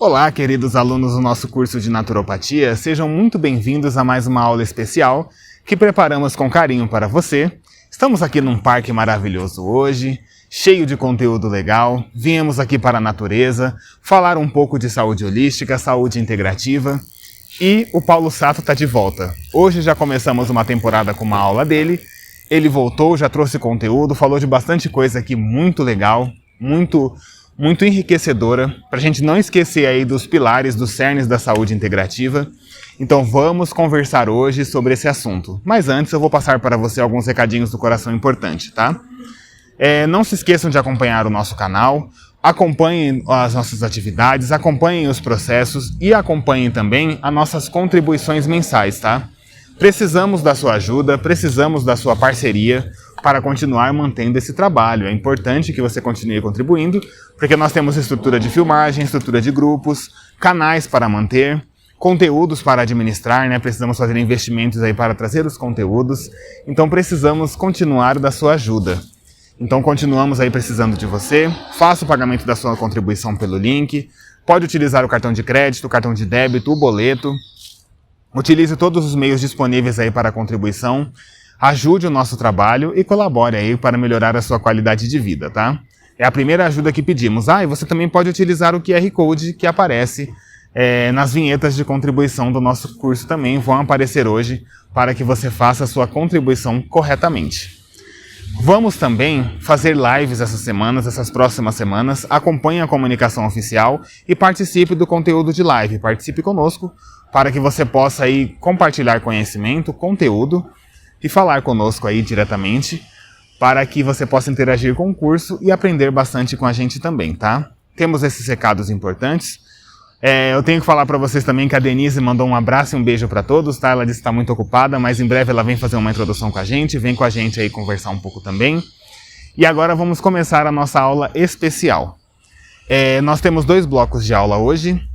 Olá, queridos alunos do nosso curso de Naturopatia, sejam muito bem-vindos a mais uma aula especial que preparamos com carinho para você. Estamos aqui num parque maravilhoso hoje, cheio de conteúdo legal. Viemos aqui para a natureza, falar um pouco de saúde holística, saúde integrativa. E o Paulo Sato está de volta. Hoje já começamos uma temporada com uma aula dele. Ele voltou, já trouxe conteúdo, falou de bastante coisa aqui muito legal, muito enriquecedora, para a gente não esquecer aí dos pilares, dos cernes da saúde integrativa. Então vamos conversar hoje sobre esse assunto. Mas antes eu vou passar para você alguns recadinhos do coração importante, tá? Não se esqueçam de acompanhar o nosso canal, acompanhem as nossas atividades, acompanhem os processos e acompanhem também as nossas contribuições mensais, tá? Precisamos da sua ajuda, precisamos da sua parceria para continuar mantendo esse trabalho. É importante que você continue contribuindo, porque nós temos estrutura de filmagem, estrutura de grupos, canais para manter, conteúdos para administrar, né? Precisamos fazer investimentos aí para trazer os conteúdos, então precisamos continuar da sua ajuda. Então continuamos aí precisando de você, faça o pagamento da sua contribuição pelo link, pode utilizar o cartão de crédito, o cartão de débito, o boleto, utilize todos os meios disponíveis aí para a contribuição, ajude o nosso trabalho e colabore aí para melhorar a sua qualidade de vida, tá? É a primeira ajuda que pedimos. E você também pode utilizar o QR Code que aparece nas vinhetas de contribuição do nosso curso também, vão aparecer hoje para que você faça a sua contribuição corretamente. Vamos também fazer lives essas próximas semanas. Acompanhe a comunicação oficial e participe do conteúdo de live. Participe conosco para que você possa aí compartilhar conhecimento, conteúdo e falar conosco aí diretamente para que você possa interagir com o curso e aprender bastante com a gente também, tá? Temos esses recados importantes. Eu tenho que falar para vocês também que a Denise mandou um abraço e um beijo para todos, tá? Ela disse que está muito ocupada, mas em breve ela vem fazer uma introdução com a gente, vem com a gente aí conversar um pouco também. E agora vamos começar a nossa aula especial. Nós temos 2 blocos de aula hoje.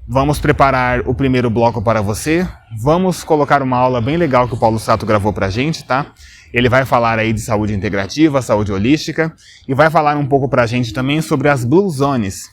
Vamos preparar o primeiro bloco para você. Vamos colocar uma aula bem legal que o Paulo Sato gravou para a gente, tá? Ele vai falar aí de saúde integrativa, saúde holística e vai falar um pouco para a gente também sobre as Blue Zones.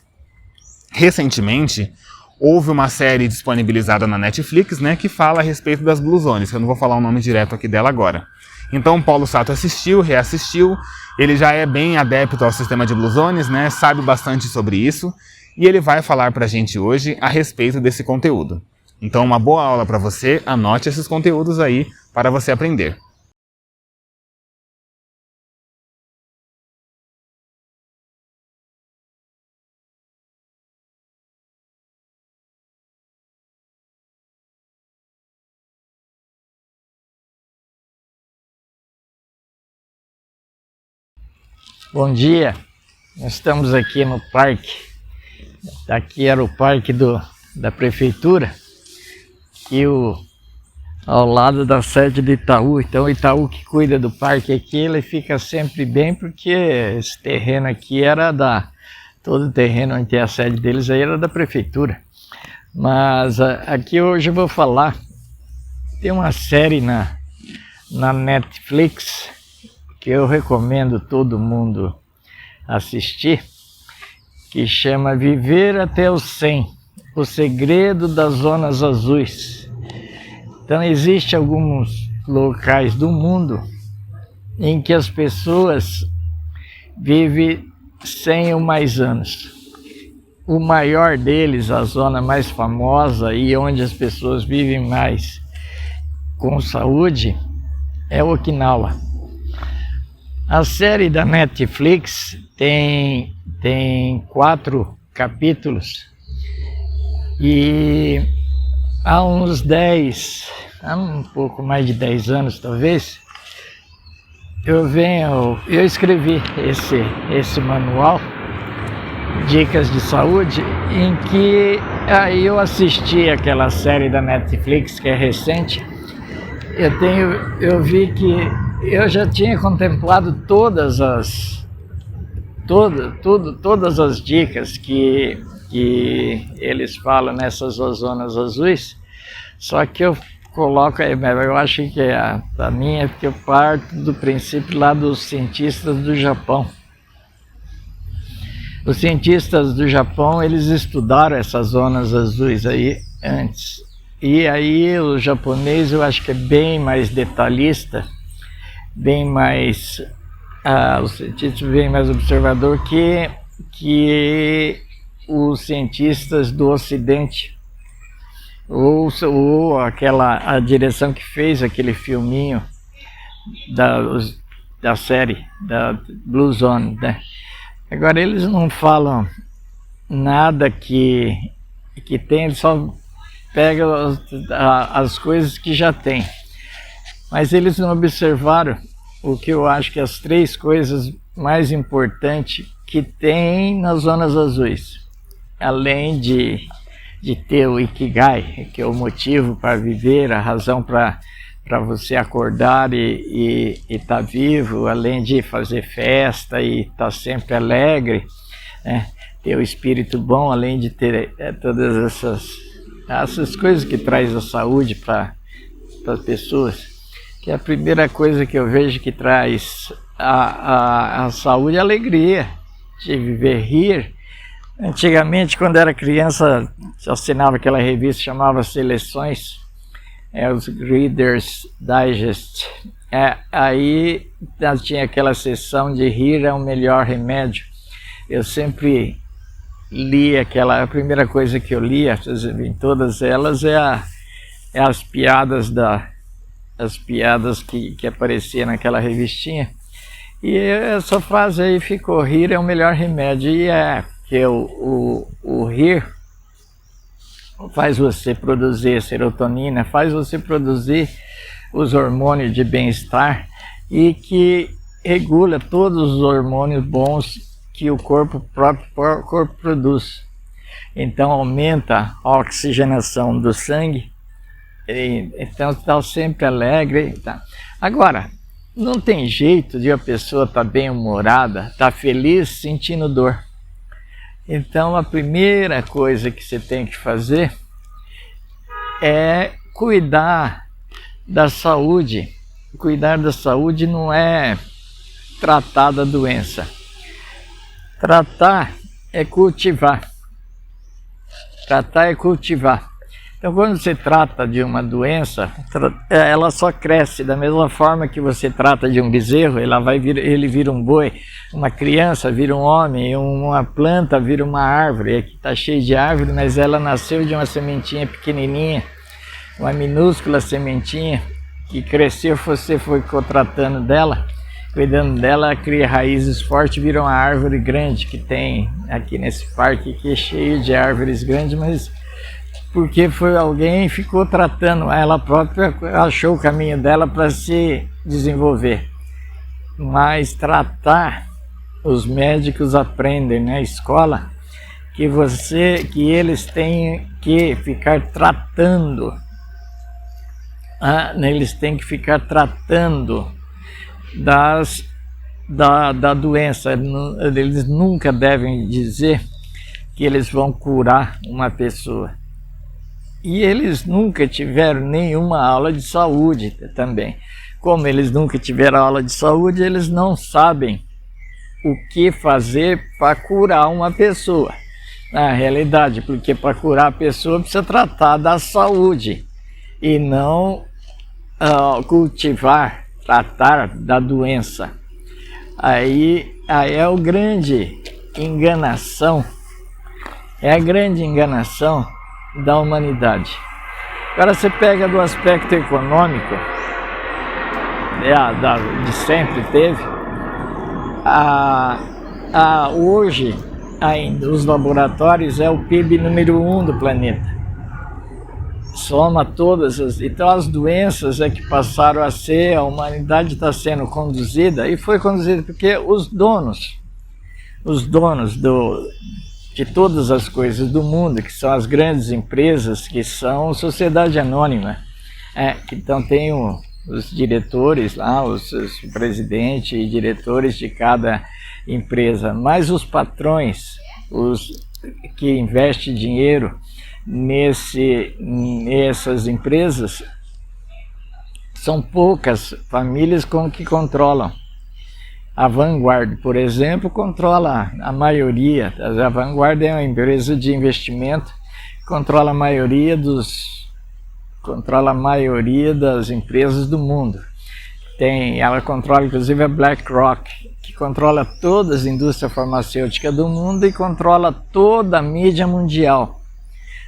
Recentemente, houve uma série disponibilizada na Netflix, né, que fala a respeito das Blue Zones. Eu não vou falar o nome direto aqui dela agora. Então o Paulo Sato assistiu, reassistiu, ele já é bem adepto ao sistema de Blue Zones, né, sabe bastante sobre isso, e ele vai falar para a gente hoje a respeito desse conteúdo. Então uma boa aula para você, anote esses conteúdos aí para você aprender. Bom dia, nós estamos aqui no parque. Aqui era o parque da prefeitura e ao lado da sede do Itaú. Então o Itaú que cuida do parque aqui, ele fica sempre bem, porque esse terreno aqui era todo o terreno onde tem a sede deles aí era da prefeitura. Mas aqui hoje eu vou falar, tem uma série na Netflix que eu recomendo todo mundo assistir, que chama Viver até os 100, o segredo das zonas azuis. Então existem alguns locais do mundo em que as pessoas vivem 100 ou mais anos. O maior deles, a zona mais famosa e onde as pessoas vivem mais com saúde, é Okinawa. A série da Netflix tem 4 capítulos e há um pouco mais de 10 anos talvez, eu escrevi esse manual, Dicas de Saúde, em que aí eu assisti aquela série da Netflix que é recente. Eu vi que eu já tinha contemplado todas as dicas que eles falam nessas zonas azuis, só que eu coloco, eu acho que a minha, porque eu parto do princípio lá dos cientistas do Japão. Os cientistas do Japão, eles estudaram essas zonas azuis aí antes. E aí o japonês eu acho que é bem mais detalhista, bem mais, o cientista bem mais observador que os cientistas do Ocidente. Ou a direção que fez aquele filminho da série, da Blue Zone, né? Agora eles não falam nada que tem, eles só pegam as coisas que já tem. Mas eles não observaram o que eu acho que as 3 coisas mais importantes que tem nas zonas azuis. Além de ter o Ikigai, que é o motivo para viver, a razão para você acordar e estar vivo, além de fazer festa e estar sempre alegre, né? Ter o espírito bom, além de ter todas essas coisas que traz a saúde para as pessoas, que é a primeira coisa que eu vejo que traz a saúde, a alegria de viver, rir. Antigamente, quando era criança, eu assinava aquela revista, chamava Seleções, os Reader's Digest. Aí tinha aquela seção de rir é o melhor remédio. Eu sempre li a primeira coisa que eu lia, em todas elas, as piadas que apareciam naquela revistinha. E essa frase aí ficou, rir é o melhor remédio. E que o rir faz você produzir serotonina, faz você produzir os hormônios de bem-estar e que regula todos os hormônios bons que o próprio corpo produz. Então aumenta a oxigenação do sangue, então está sempre alegre. Tá. Agora, não tem jeito de a pessoa estar bem-humorada, estar feliz sentindo dor. Então a primeira coisa que você tem que fazer é cuidar da saúde. Cuidar da saúde não é tratar da doença. Tratar é cultivar. Tratar é cultivar. Então quando você trata de uma doença, ela só cresce da mesma forma que você trata de um bezerro, ele vira um boi, uma criança vira um homem, uma planta vira uma árvore. Aqui está cheio de árvore, mas ela nasceu de uma sementinha pequenininha, uma minúscula sementinha que cresceu, você ficou tratando dela, cuidando dela, cria raízes fortes, vira uma árvore grande que tem aqui nesse parque que é cheio de árvores grandes, mas porque foi alguém ficou tratando, ela própria achou o caminho dela para se desenvolver. Mas tratar, os médicos aprendem na escola que eles têm que ficar tratando, eles têm que ficar tratando da doença. Eles nunca devem dizer que eles vão curar uma pessoa. E eles nunca tiveram nenhuma aula de saúde também. Como eles nunca tiveram aula de saúde, eles não sabem o que fazer para curar uma pessoa. Na realidade, porque para curar a pessoa precisa tratar da saúde e não tratar da doença. Aí é a grande enganação, da humanidade. Agora você pega do aspecto econômico, de sempre teve, hoje ainda os laboratórios é o PIB número 1 do planeta. Soma então as doenças que passaram a ser, a humanidade está sendo conduzida, e foi conduzida porque os donos de todas as coisas do mundo, que são as grandes empresas, que são sociedade anônima, então tem os diretores lá, os presidentes e diretores de cada empresa, mas os patrões, os que investem dinheiro nessas empresas, são poucas famílias que controlam. A Vanguard, por exemplo, controla a maioria. A Vanguard é uma empresa de investimento, controla a maioria das empresas do mundo. Ela controla inclusive a BlackRock, que controla toda a indústria farmacêutica do mundo e controla toda a mídia mundial.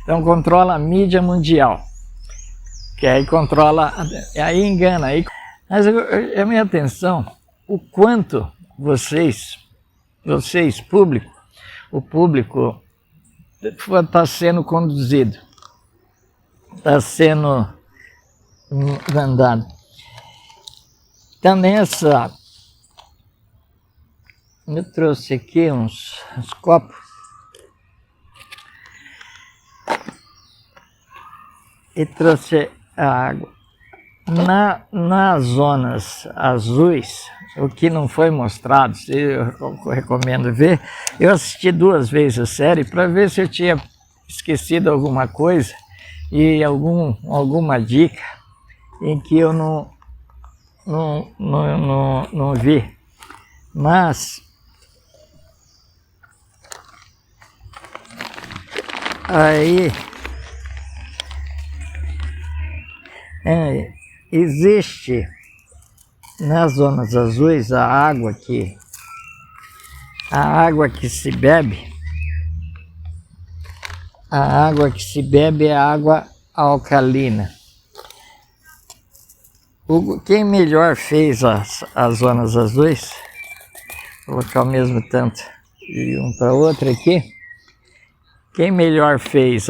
Então controla a mídia mundial, que aí controla, aí engana. Mas a minha atenção, o quanto vocês público, o público está sendo conduzido, está sendo mandado. Também eu trouxe aqui uns copos e trouxe a água. Nas zonas azuis, o que não foi mostrado, eu recomendo ver, eu assisti 2 vezes a série para ver se eu tinha esquecido alguma coisa e alguma dica em que eu não vi. Mas aí existe nas zonas azuis a água que se bebe. A água que se bebe é água alcalina. Quem melhor fez as zonas azuis, vou colocar o mesmo tanto de um para outro aqui. Quem melhor fez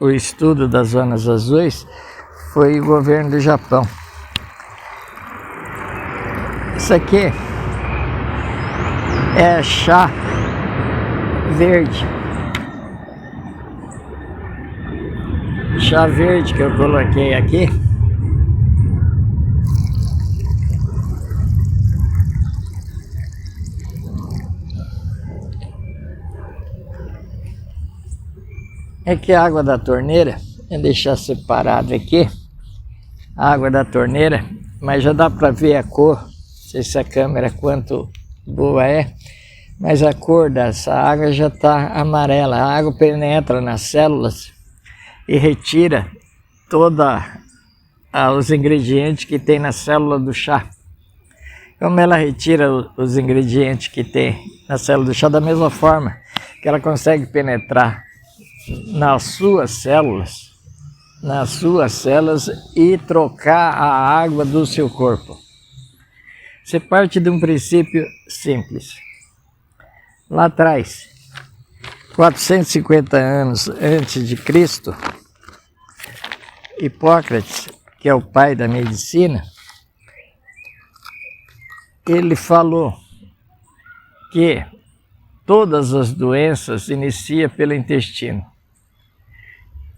o estudo das zonas azuis foi o governo do Japão. Isso aqui é chá verde. Chá verde que eu coloquei aqui. É que a água da torneira, vou deixar separado aqui, a água da torneira, mas já dá para ver a cor, não sei se a câmera quanto boa é, mas a cor dessa água já está amarela. A água penetra nas células e retira todos os ingredientes que tem na célula do chá. Como ela retira os ingredientes que tem na célula do chá, da mesma forma que ela consegue penetrar nas suas células e trocar a água do seu corpo. Você parte de um princípio simples. Lá atrás, 450 anos antes de Cristo, Hipócrates, que é o pai da medicina, ele falou que todas as doenças iniciam pelo intestino.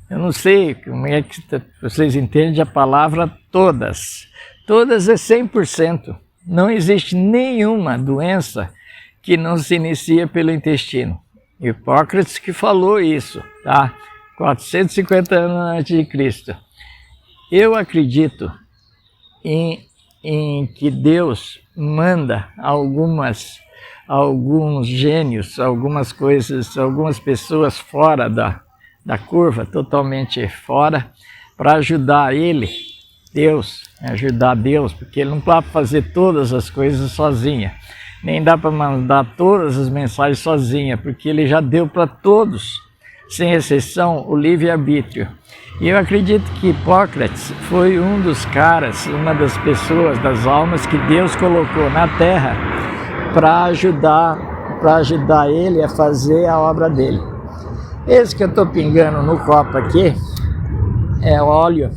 Eu não sei como é que vocês entendem a palavra todas. Todas é 100%. Não existe nenhuma doença que não se inicia pelo intestino. Hipócrates que falou isso, tá? 450 anos antes de Cristo. Eu acredito em que Deus manda alguns gênios, algumas coisas, algumas pessoas fora da curva, totalmente fora, para ajudar ajudar Deus, porque ele não pode fazer todas as coisas sozinha, nem dá para mandar todas as mensagens sozinha, porque ele já deu para todos, sem exceção, o livre-arbítrio. E eu acredito que Hipócrates foi um dos caras, uma das pessoas, das almas que Deus colocou na Terra para ajudar ele a fazer a obra dele. Esse que eu estou pingando no copo aqui é óleo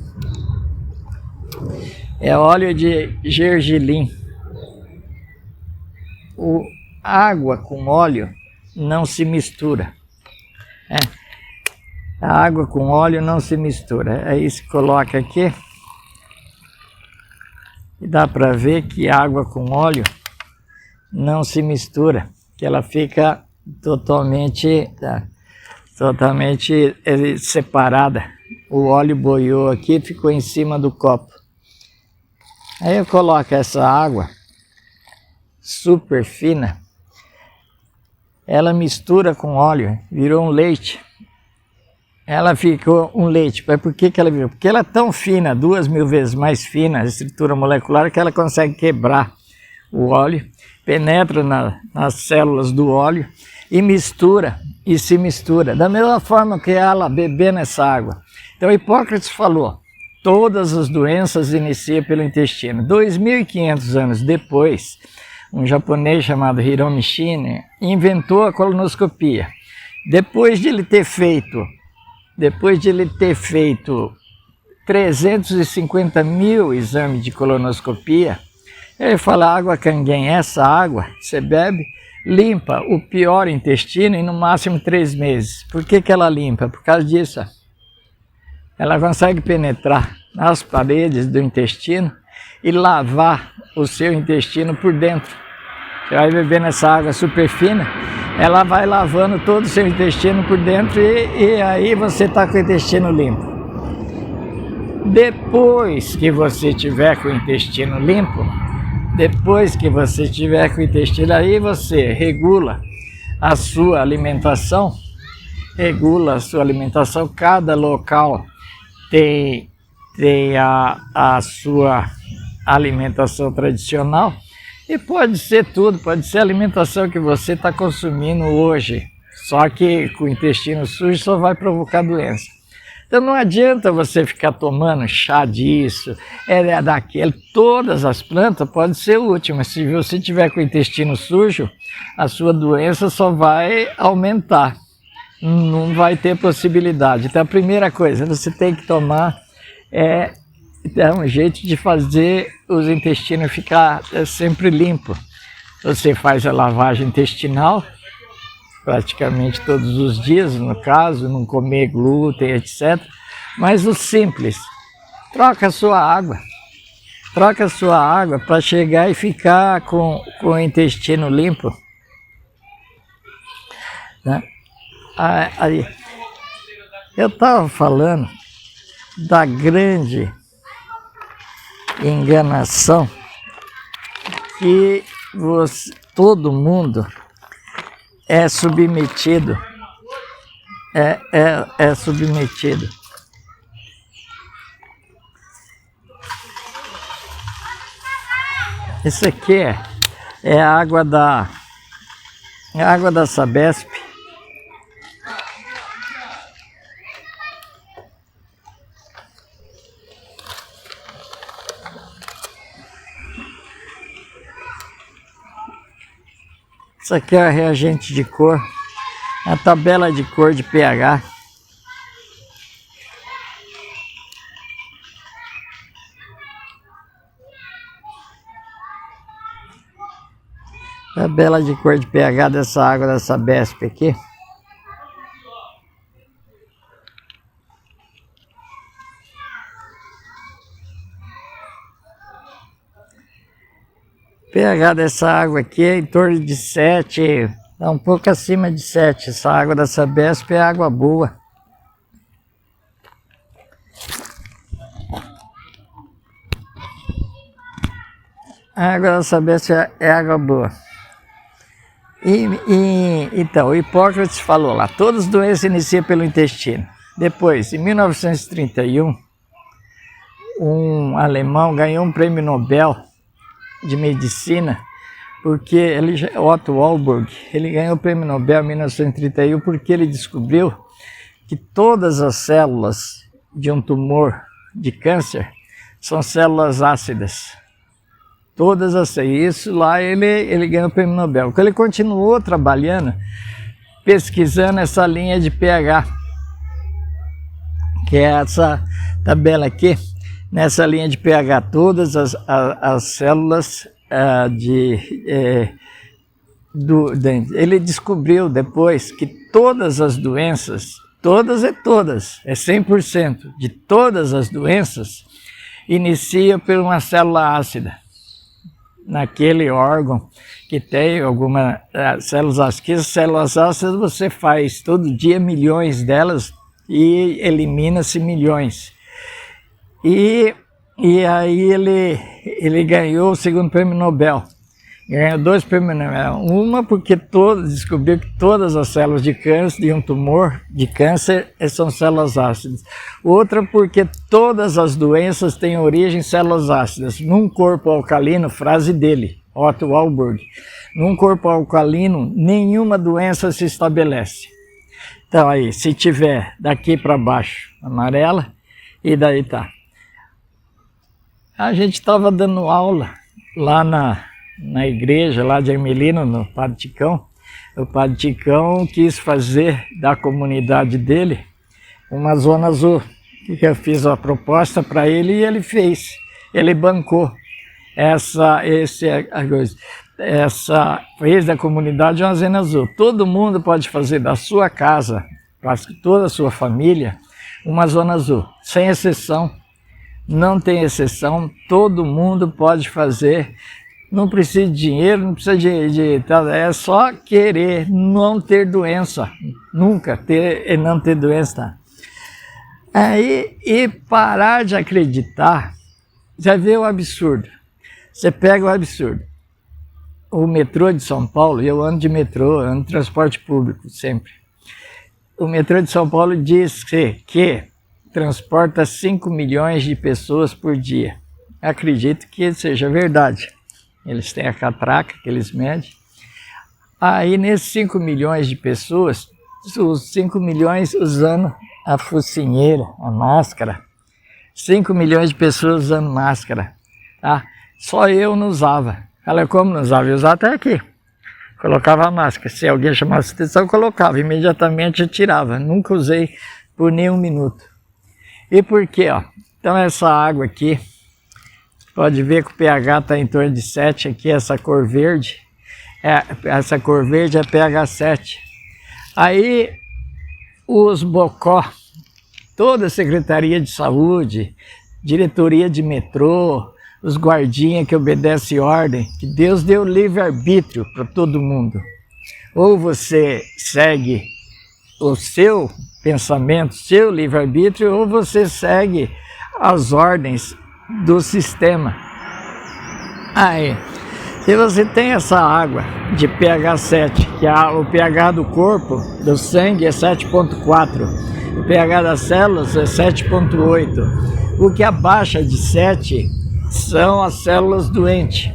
de gergelim. Água com óleo não se mistura. A água com óleo não se mistura. Aí se coloca aqui e dá para ver que água com óleo não se mistura, que ela fica totalmente separada. O óleo boiou aqui, ficou em cima do copo. Aí eu coloco essa água super fina, ela mistura com óleo, virou um leite. Ela ficou um leite. Mas por que ela virou? Porque ela é tão fina, 2000 vezes mais fina, a estrutura molecular, que ela consegue quebrar o óleo, penetra nas células do óleo e mistura, e se mistura. Da mesma forma que ela bebendo essa água. Então Hipócrates falou, todas as doenças iniciam pelo intestino. 2.500 anos depois, um japonês chamado Hiromi Shine inventou a colonoscopia. Depois de ele ter feito 350 mil exames de colonoscopia, ele fala, água Kangen, essa água você bebe, limpa o pior intestino em no máximo 3 meses. Por que ela limpa? Por causa disso. Ela consegue penetrar nas paredes do intestino e lavar o seu intestino por dentro. Você vai bebendo essa água super fina, ela vai lavando todo o seu intestino por dentro e aí você está com o intestino limpo. Depois que você tiver com o intestino limpo, aí você regula a sua alimentação, cada local tem a sua alimentação tradicional. E pode ser tudo, pode ser a alimentação que você está consumindo hoje, só que com o intestino sujo só vai provocar doença. Então não adianta você ficar tomando chá disso, daquele, todas as plantas podem ser úteis, mas se você tiver com o intestino sujo, a sua doença só vai aumentar, não vai ter possibilidade. Então a primeira coisa, você tem que tomar é um jeito de fazer os intestinos ficar sempre limpo. Você faz a lavagem intestinal, praticamente todos os dias, no caso, não comer glúten, etc. Mas o simples, troca a sua água para chegar e ficar com o intestino limpo. Né? Aí, eu estava falando da grande enganação que todo mundo é submetido, é submetido. Isso aqui é a água da Sabesp. Isso aqui é o reagente de cor, a tabela de cor de pH. Tabela de cor de pH dessa água da Sabesp aqui. pH dessa água aqui é em torno de 7, um pouco acima de 7. Essa água da Sabesp é água boa. A água da Sabesp é água boa. Então, o Hipócrates falou lá, todas as doenças iniciam pelo intestino. Depois, em 1931, um alemão ganhou um prêmio Nobel de medicina, porque Otto Warburg, ele ganhou o prêmio Nobel em 1931 porque ele descobriu que todas as células de um tumor de câncer são células ácidas. Todas as isso lá ele ganhou o prêmio Nobel. Então ele continuou trabalhando, pesquisando essa linha de pH, que é essa tabela aqui. Nessa linha de pH, todas as células ele descobriu depois que todas as doenças, todas, é 100%, de todas as doenças, iniciam por uma célula ácida. Naquele órgão que tem algumas células ácidas. Células ácidas você faz todo dia milhões delas e elimina-se milhões. E aí ele ganhou o segundo prêmio Nobel. Ganhou 2 prêmios Nobel. Uma porque descobriu que todas as células de câncer, de um tumor de câncer, são células ácidas. Outra porque todas as doenças têm origem em células ácidas. Num corpo alcalino, frase dele, Otto Warburg, num corpo alcalino, nenhuma doença se estabelece. Então aí, se tiver daqui para baixo, amarela, e daí tá. A gente estava dando aula lá na igreja, lá de Ermelino, no Padre Ticão. O Padre Ticão quis fazer da comunidade dele uma zona azul. Eu fiz a proposta para ele e ele fez. Ele bancou fez da comunidade uma zona azul. Todo mundo pode fazer da sua casa, para toda a sua família, uma zona azul, sem exceção. Não tem exceção, todo mundo pode fazer. Não precisa de dinheiro, não precisa é só querer não ter doença, nunca não ter doença. Aí, e parar de acreditar, já vê o absurdo. Você pega o absurdo. O metrô de São Paulo, eu ando de metrô, ando de transporte público sempre. O metrô de São Paulo diz que transporta 5 milhões de pessoas por dia. Acredito que seja verdade. Eles têm a catraca que eles medem. Aí, nesses 5 milhões de pessoas, os 5 milhões usando a focinheira, a máscara. 5 milhões de pessoas usando máscara. Tá? Só eu não usava. Olha como não usava, eu usava até aqui. Colocava a máscara. Se alguém chamasse atenção, eu colocava. Imediatamente eu tirava. Nunca usei por nenhum minuto. E por quê? Ó? Então essa água aqui, pode ver que o pH está em torno de 7 aqui, essa cor verde. Essa cor verde é pH 7. Aí os bocó, toda a Secretaria de Saúde, diretoria de metrô, os guardinhas que obedecem ordem, que Deus deu livre-arbítrio para todo mundo. Ou você segue o seu pensamento, seu livre-arbítrio, ou você segue as ordens do sistema. Aí, se você tem essa água de pH 7, que o pH do corpo, do sangue é 7,4, o pH das células é 7,8, o que abaixa de 7 são as células doentes.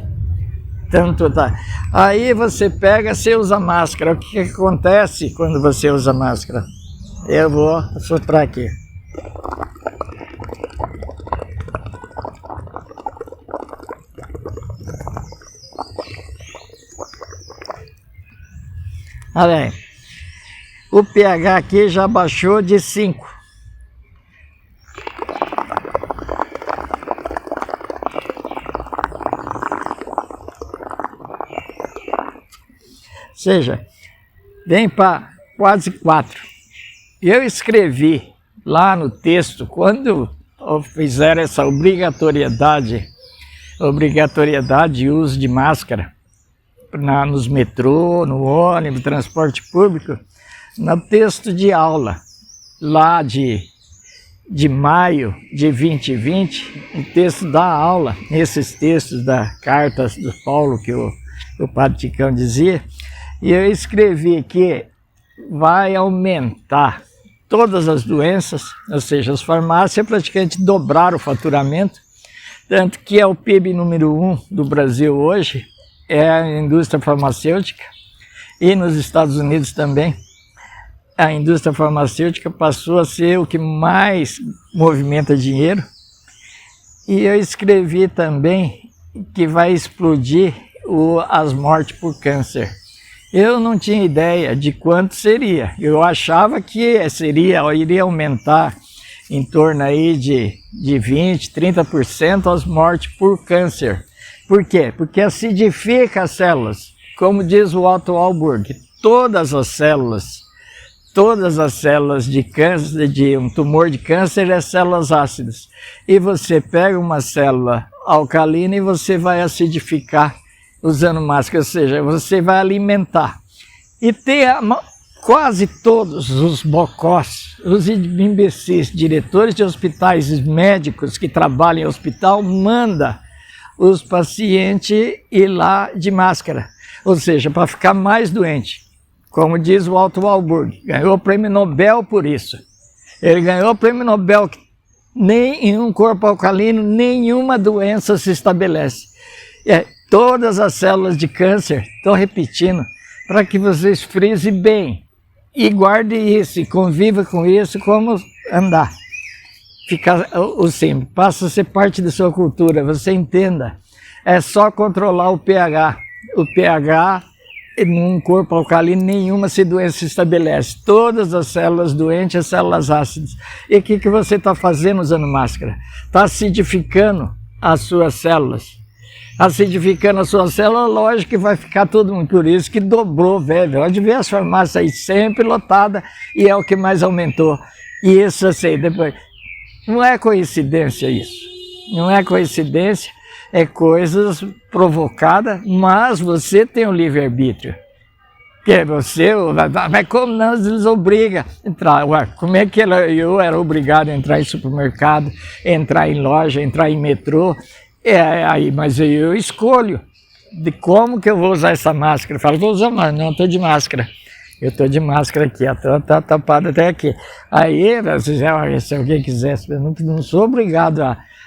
Tanto tá. Aí você pega, você usa máscara. O que acontece quando você usa máscara? Eu vou soprar aqui. Olha aí. O pH aqui já baixou de 5. Ou seja, vem para quase 4. Eu escrevi lá no texto, quando fizeram essa obrigatoriedade de uso de máscara nos metrô, no ônibus, transporte público, no texto de aula, lá de maio de 2020, o texto da aula, nesses textos da carta do Paulo que o Padre Ticão dizia, e eu escrevi que vai aumentar todas as doenças, ou seja, as farmácias praticamente dobraram o faturamento, tanto que é o PIB número 1 do Brasil hoje, é a indústria farmacêutica, e nos Estados Unidos também. A indústria farmacêutica passou a ser o que mais movimenta dinheiro. E eu escrevi também que vai explodir as mortes por câncer. Eu não tinha ideia de quanto seria. Eu achava que iria aumentar em torno aí de 20%, 30% as mortes por câncer. Por quê? Porque acidifica as células. Como diz o Otto Warburg, todas as células de câncer, de um tumor de câncer, é células ácidas. E você pega uma célula alcalina e você vai acidificar usando máscara, ou seja, você vai alimentar. E tem quase todos os bocós, os imbecis, diretores de hospitais, médicos que trabalham em hospital, manda os pacientes ir lá de máscara, ou seja, para ficar mais doente. Como diz o Otto Warburg, ganhou o prêmio Nobel por isso. Ele ganhou o prêmio Nobel que nem em um corpo alcalino nenhuma doença se estabelece. Todas as células de câncer, estou repetindo, para que vocês frisem bem e guarde isso e conviva com isso como andar. Fica o sempre, passa a ser parte da sua cultura, você entenda. É só controlar o pH. O pH, num corpo alcalino, nenhuma doença se estabelece. Todas as células doentes, as células ácidas. E o que você está fazendo usando máscara? Está acidificando as suas células. Acidificando a sua célula, lógico que vai ficar todo mundo. Por isso que dobrou, velho. Pode ver as farmácias aí sempre lotadas e é o que mais aumentou. E isso assim, depois... Não é coincidência isso. Não é coincidência, é coisas provocadas, mas você tem o livre-arbítrio. Que você, mas como nós nos obriga a entrar? Ué, como é que eu era obrigado a entrar em supermercado, entrar em loja, entrar em metrô? Mas eu escolho de como que eu vou usar essa máscara. Eu falo, vou usar, mas não, estou de máscara. Eu estou de máscara aqui, está tapado até aqui. Aí, se alguém quisesse, eu não sou obrigado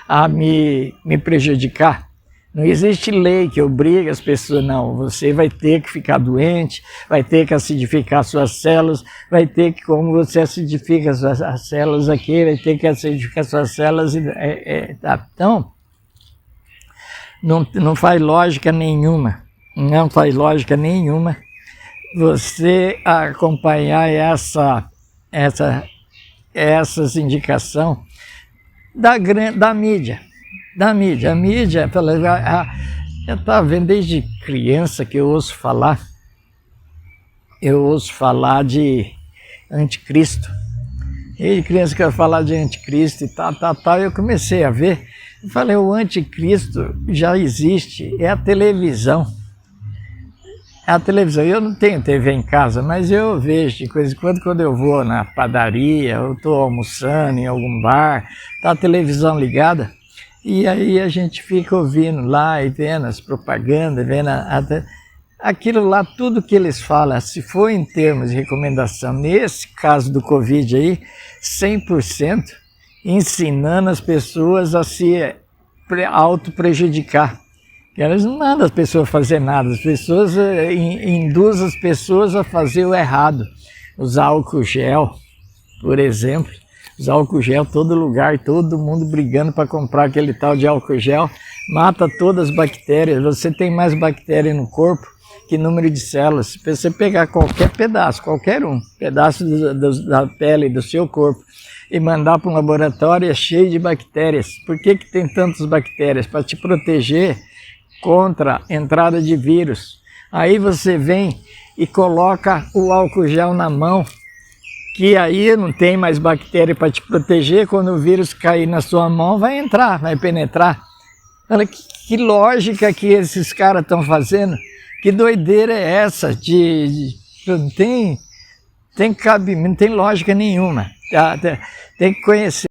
a me prejudicar. Não existe lei que obrigue as pessoas, não. Você vai ter que ficar doente, vai ter que acidificar suas células, vai ter que, como você acidifica as células aqui, vai ter que acidificar suas células. Tá. Então, não faz lógica nenhuma. Não faz lógica nenhuma você acompanhar essas indicações da mídia. A mídia, eu estava vendo desde criança que eu ouço falar de anticristo. Desde criança que eu falar de anticristo e tal, eu comecei a ver, eu falei, o anticristo já existe, é a televisão. Eu não tenho TV em casa, mas eu vejo de coisa em quando eu vou na padaria, eu estou almoçando em algum bar, está a televisão ligada, e aí a gente fica ouvindo lá e vendo as propagandas, vendo aquilo lá, tudo que eles falam, se for em termos de recomendação, nesse caso do Covid aí, 100% ensinando as pessoas a se auto-prejudicar. Elas não mandam as pessoas fazer nada, as pessoas induzem as pessoas a fazer o errado. Usar álcool gel, por exemplo. Usar álcool gel em todo lugar, todo mundo brigando para comprar aquele tal de álcool gel. Mata todas as bactérias, você tem mais bactéria no corpo que número de células. Se você pegar qualquer pedaço, pedaço da pele do seu corpo, e mandar para um laboratório, é cheio de bactérias. Por que tem tantas bactérias? Para te proteger contra a entrada de vírus. Aí você vem e coloca o álcool gel na mão, que aí não tem mais bactéria para te proteger, quando o vírus cair na sua mão vai entrar, vai penetrar. Olha que lógica que esses caras estão fazendo, que doideira é essa, não tem cabimento, não tem lógica nenhuma, tem que conhecer.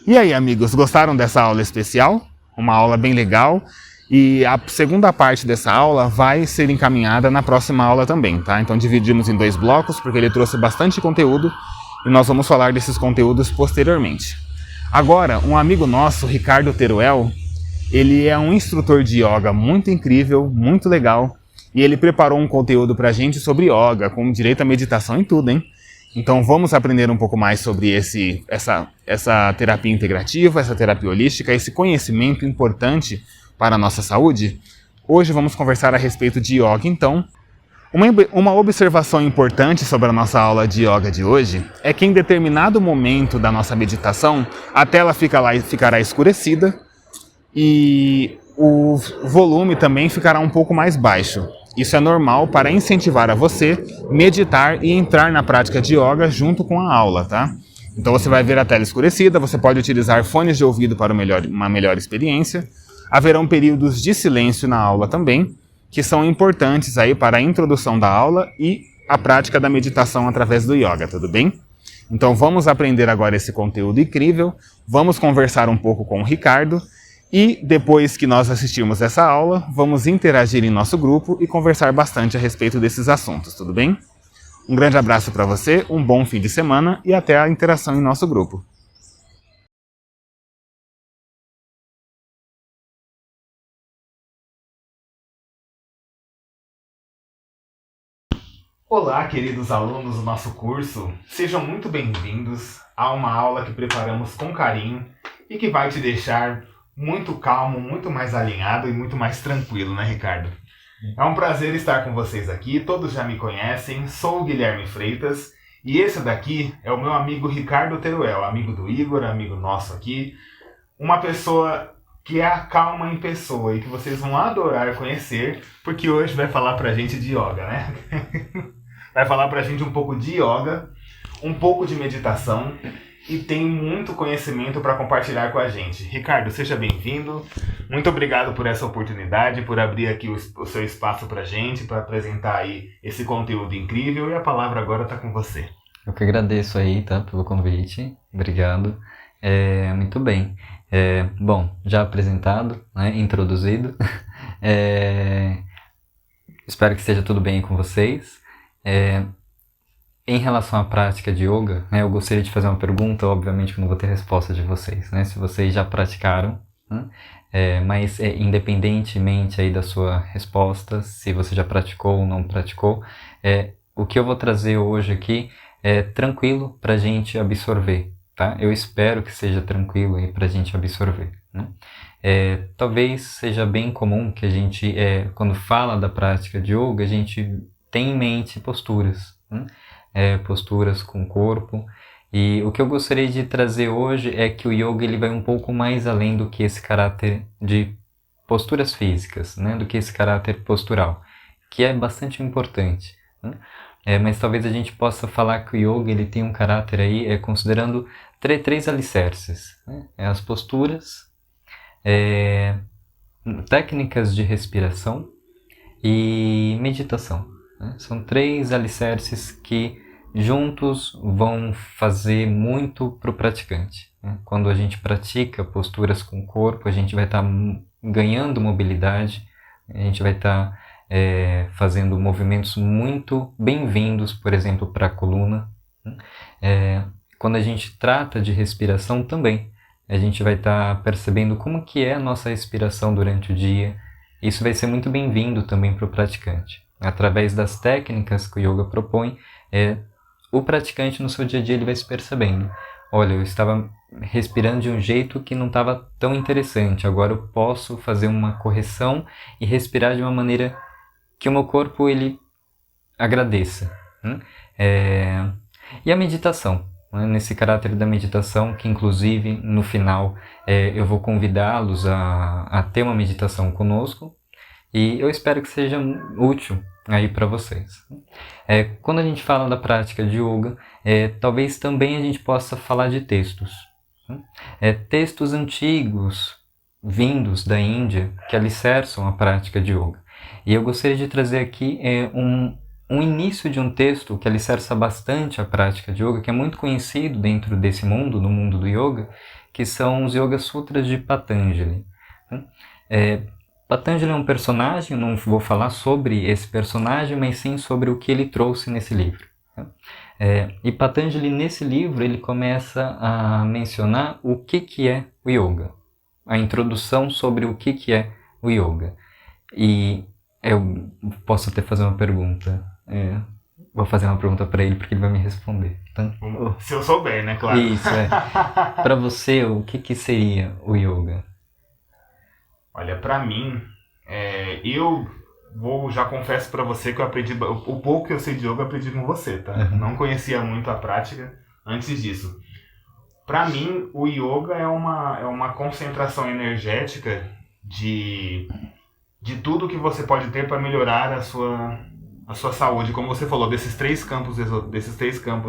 E aí, amigos, gostaram dessa aula especial? Uma aula bem legal. E a segunda parte dessa aula vai ser encaminhada na próxima aula também, tá? Então dividimos em 2 blocos, porque ele trouxe bastante conteúdo e nós vamos falar desses conteúdos posteriormente. Agora, um amigo nosso, Ricardo Teruel, ele é um instrutor de yoga muito incrível, muito legal, e ele preparou um conteúdo pra gente sobre yoga, com direito à meditação e tudo, hein? Então vamos aprender um pouco mais sobre essa terapia integrativa, essa terapia holística, esse conhecimento importante para a nossa saúde. Hoje vamos conversar a respeito de yoga, então. Uma observação importante sobre a nossa aula de yoga de hoje é que em determinado momento da nossa meditação, a tela ficará escurecida e o volume também ficará um pouco mais baixo. Isso é normal para incentivar a você meditar e entrar na prática de yoga junto com a aula, tá? Então você vai ver a tela escurecida, você pode utilizar fones de ouvido para uma melhor experiência. Haverão períodos de silêncio na aula também, que são importantes aí para a introdução da aula e a prática da meditação através do yoga, tudo bem? Então vamos aprender agora esse conteúdo incrível, vamos conversar um pouco com o Ricardo e depois que nós assistirmos essa aula, vamos interagir em nosso grupo e conversar bastante a respeito desses assuntos, tudo bem? Um grande abraço para você, um bom fim de semana e até a interação em nosso grupo. Olá, queridos alunos do nosso curso, sejam muito bem-vindos a uma aula que preparamos com carinho e que vai te deixar muito calmo, muito mais alinhado e muito mais tranquilo, né, Ricardo? É um prazer estar com vocês aqui, todos já me conhecem, sou o Guilherme Freitas e esse daqui é o meu amigo Ricardo Teruel, amigo do Igor, amigo nosso aqui, uma pessoa que é a calma em pessoa e que vocês vão adorar conhecer, porque hoje vai falar pra gente de yoga, né? Vai falar pra gente um pouco de yoga, um pouco de meditação e tem muito conhecimento para compartilhar com a gente. Ricardo, seja bem-vindo. Muito obrigado por essa oportunidade, por abrir aqui o seu espaço pra gente, para apresentar aí esse conteúdo incrível e a palavra agora está com você. Eu que agradeço aí, tá, pelo convite. Obrigado. Muito bem. Bom, já apresentado, né, introduzido. Espero que esteja tudo bem com vocês. Em relação à prática de yoga, né, eu gostaria de fazer uma pergunta, obviamente que eu não vou ter resposta de vocês, né, se vocês já praticaram, né, mas independentemente aí da sua resposta, se você já praticou ou não praticou, o que eu vou trazer hoje aqui é tranquilo para a gente absorver, tá? Eu espero que seja tranquilo aí para a gente absorver, né? Talvez seja bem comum que a gente, quando fala da prática de yoga, a gente tem em mente posturas, né? Posturas com o corpo, e o que eu gostaria de trazer hoje é que o yoga ele vai um pouco mais além do que esse caráter de posturas físicas, né? Do que esse caráter postural, que é bastante importante, né? Mas talvez a gente possa falar que o yoga ele tem um caráter aí, considerando três alicerces, né? As posturas, técnicas de respiração e meditação, né? São três alicerces que juntos vão fazer muito para o praticante, né? Quando a gente pratica posturas com o corpo, a gente vai estar ganhando mobilidade, a gente vai estar fazendo movimentos muito bem-vindos, por exemplo, para a coluna, né? Quando a gente trata de respiração também, a gente vai estar percebendo como que é a nossa respiração durante o dia. Isso vai ser muito bem-vindo também para o praticante. Através das técnicas que o yoga propõe, o praticante no seu dia a dia ele vai se percebendo. Olha, eu estava respirando de um jeito que não estava tão interessante, agora eu posso fazer uma correção e respirar de uma maneira que o meu corpo ele agradeça, né? E a meditação, né? Nesse caráter da meditação, que inclusive no final eu vou convidá-los a ter uma meditação conosco, e eu espero que seja útil aí para vocês. Quando a gente fala da prática de yoga, talvez também a gente possa falar de textos. Textos antigos, vindos da Índia, que alicerçam a prática de yoga. E eu gostaria de trazer aqui um início de um texto que alicerça bastante a prática de yoga, que é muito conhecido dentro desse mundo, no mundo do yoga, que são os Yoga Sutras de Patanjali. Patanjali é um personagem, eu não vou falar sobre esse personagem, mas sim sobre o que ele trouxe nesse livro. E Patanjali, nesse livro, ele começa a mencionar o que é o yoga, a introdução sobre o que é o yoga. E eu posso até fazer uma pergunta, vou fazer uma pergunta para ele porque ele vai me responder. Então, se eu souber, né, claro. Isso, Para você, o que seria o yoga? Olha, para mim, já confesso para você que eu aprendi, o pouco que eu sei de yoga eu aprendi com você, tá? Uhum. Não conhecia muito a prática antes disso. Para mim, o yoga é uma concentração energética de tudo que você pode ter para melhorar a sua saúde. Como você falou, desses três campos,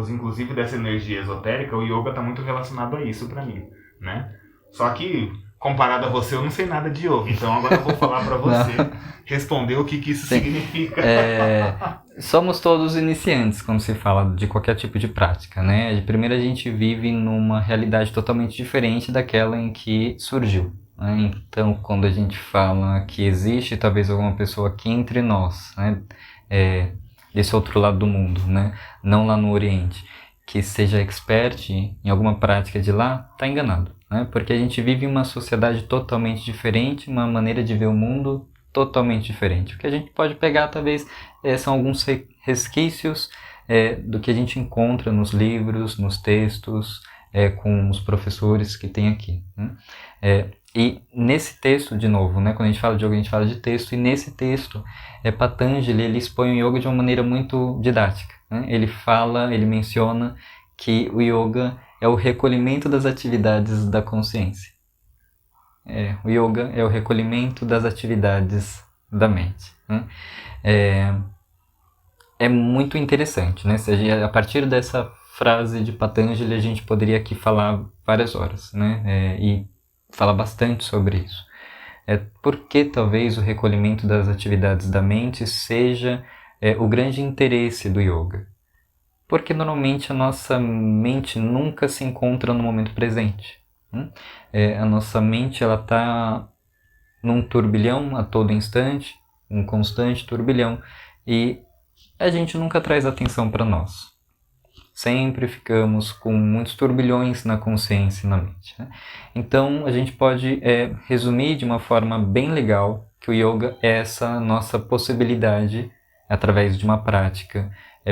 inclusive dessa energia esotérica, o yoga está muito relacionado a isso para mim, né? Só que comparado a você, eu não sei nada de yoga, então agora eu vou falar para você responder o que isso significa. Somos todos iniciantes quando se fala de qualquer tipo de prática, né? Primeiro a gente vive numa realidade totalmente diferente daquela em que surgiu, né? Então, quando a gente fala que existe talvez alguma pessoa aqui entre nós, né? Desse outro lado do mundo, né? Não lá no Oriente, que seja expert em alguma prática de lá, está enganado, né? Porque a gente vive em uma sociedade totalmente diferente, uma maneira de ver o mundo totalmente diferente. O que a gente pode pegar, talvez, são alguns resquícios do que a gente encontra nos livros, nos textos, com os professores que tem aqui, né? E nesse texto, de novo, né, quando a gente fala de yoga, a gente fala de texto, e nesse texto, Patanjali, ele expõe o yoga de uma maneira muito didática, né? Ele menciona que o yoga é o recolhimento das atividades da consciência. O yoga é o recolhimento das atividades da mente, né? É muito interessante, né? A partir dessa frase de Patanjali, a gente poderia aqui falar várias horas, né? E falar bastante sobre isso. Por que talvez o recolhimento das atividades da mente seja o grande interesse do yoga? Porque normalmente a nossa mente nunca se encontra no momento presente, né? A nossa mente está num turbilhão a todo instante, um constante turbilhão, e a gente nunca traz atenção para nós. Sempre ficamos com muitos turbilhões na consciência e na mente, né? Então a gente pode resumir de uma forma bem legal que o yoga é essa nossa possibilidade, através de uma prática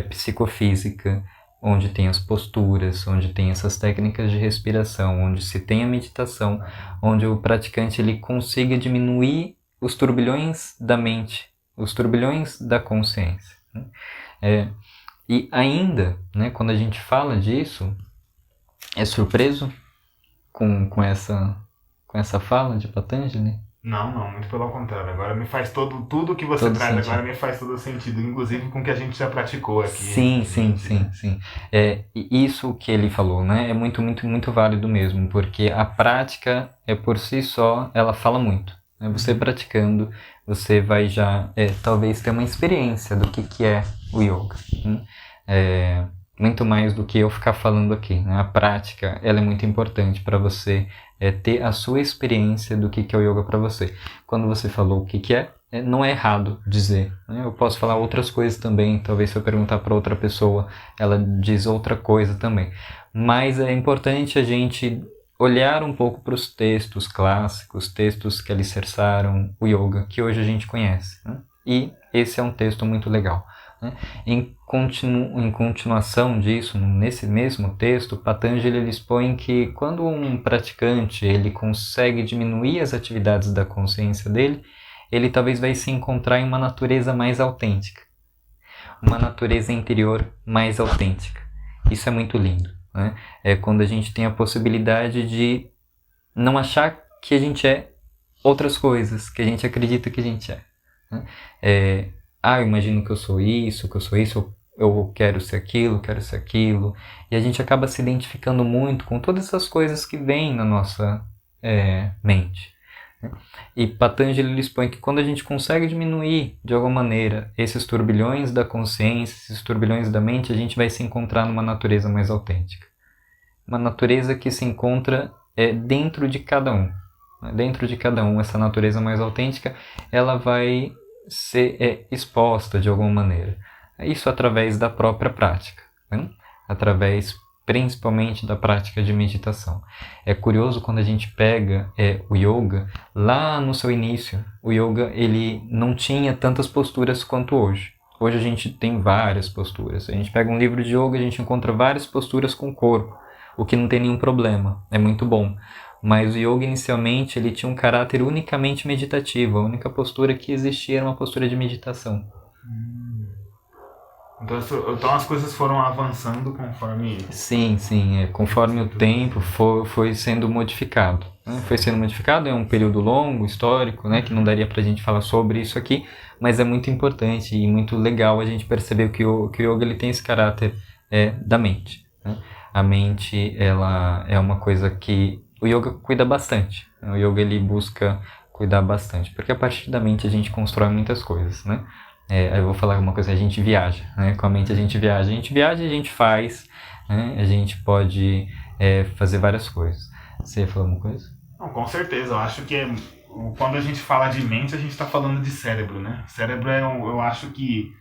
psicofísica, onde tem as posturas, onde tem essas técnicas de respiração, onde se tem a meditação, onde o praticante ele consiga diminuir os turbilhões da mente, os turbilhões da consciência, né? E ainda, né, quando a gente fala disso, é surpreso com essa fala de Patanjali? Não, muito pelo contrário. Agora me faz tudo que você traz sentido. Agora me faz todo sentido, inclusive com o que a gente já praticou aqui. Sim. E isso que ele falou, né, é muito, muito, muito válido mesmo, porque a prática por si só, ela fala muito, né? Você praticando, você vai já talvez ter uma experiência do que é o yoga, né? Muito mais do que eu ficar falando aqui, né? A prática, ela é muito importante para você ter a sua experiência do que é o yoga para você. Quando você falou o que é, não é errado dizer, né? Eu posso falar outras coisas também, talvez se eu perguntar para outra pessoa, ela diz outra coisa também. Mas é importante a gente olhar um pouco para os textos clássicos, textos que alicerçaram o yoga, que hoje a gente conhece, né? E esse é um texto muito legal, né? Em continuação disso, nesse mesmo texto, Patanjali ele expõe que quando um praticante ele consegue diminuir as atividades da consciência dele, ele talvez vai se encontrar em uma natureza mais autêntica, uma natureza interior mais autêntica. Isso é muito lindo, né? É quando a gente tem a possibilidade de não achar que a gente é outras coisas, que a gente acredita que a gente é, né? Eu imagino que eu sou isso, eu quero ser aquilo, e a gente acaba se identificando muito com todas essas coisas que vêm na nossa mente, né? E Patanjali expõe que quando a gente consegue diminuir de alguma maneira esses turbilhões da consciência, esses turbilhões da mente, a gente vai se encontrar numa natureza mais autêntica, uma natureza que se encontra dentro de cada um, né? Dentro de cada um, essa natureza mais autêntica, ela vai ser exposta de alguma maneira. Isso através da própria prática, né? Através principalmente da prática de meditação. É curioso quando a gente pega o yoga, lá no seu início, o yoga ele não tinha tantas posturas quanto hoje. Hoje a gente tem várias posturas. A gente pega um livro de yoga, a gente encontra várias posturas com o corpo, o que não tem nenhum problema, é muito bom. Mas o yoga inicialmente ele tinha um caráter unicamente meditativo, a única postura que existia era uma postura de meditação. Então as coisas foram avançando conforme... Sim, conforme o tempo foi sendo modificado, né? Foi sendo modificado, é um período longo, histórico, né? Que não daria pra gente falar sobre isso aqui, mas é muito importante e muito legal a gente perceber que o yoga ele tem esse caráter da mente, né? A mente ela é uma coisa que o yoga cuida bastante. O yoga ele busca cuidar bastante, porque a partir da mente a gente constrói muitas coisas, né? Eu vou falar uma coisa, a gente viaja, né? Com a mente a gente viaja e a gente faz, né? A gente pode fazer várias coisas. Você ia falar uma coisa? Não, com certeza, eu acho que quando a gente fala de mente, a gente está falando de cérebro, né? Cérebro eu acho que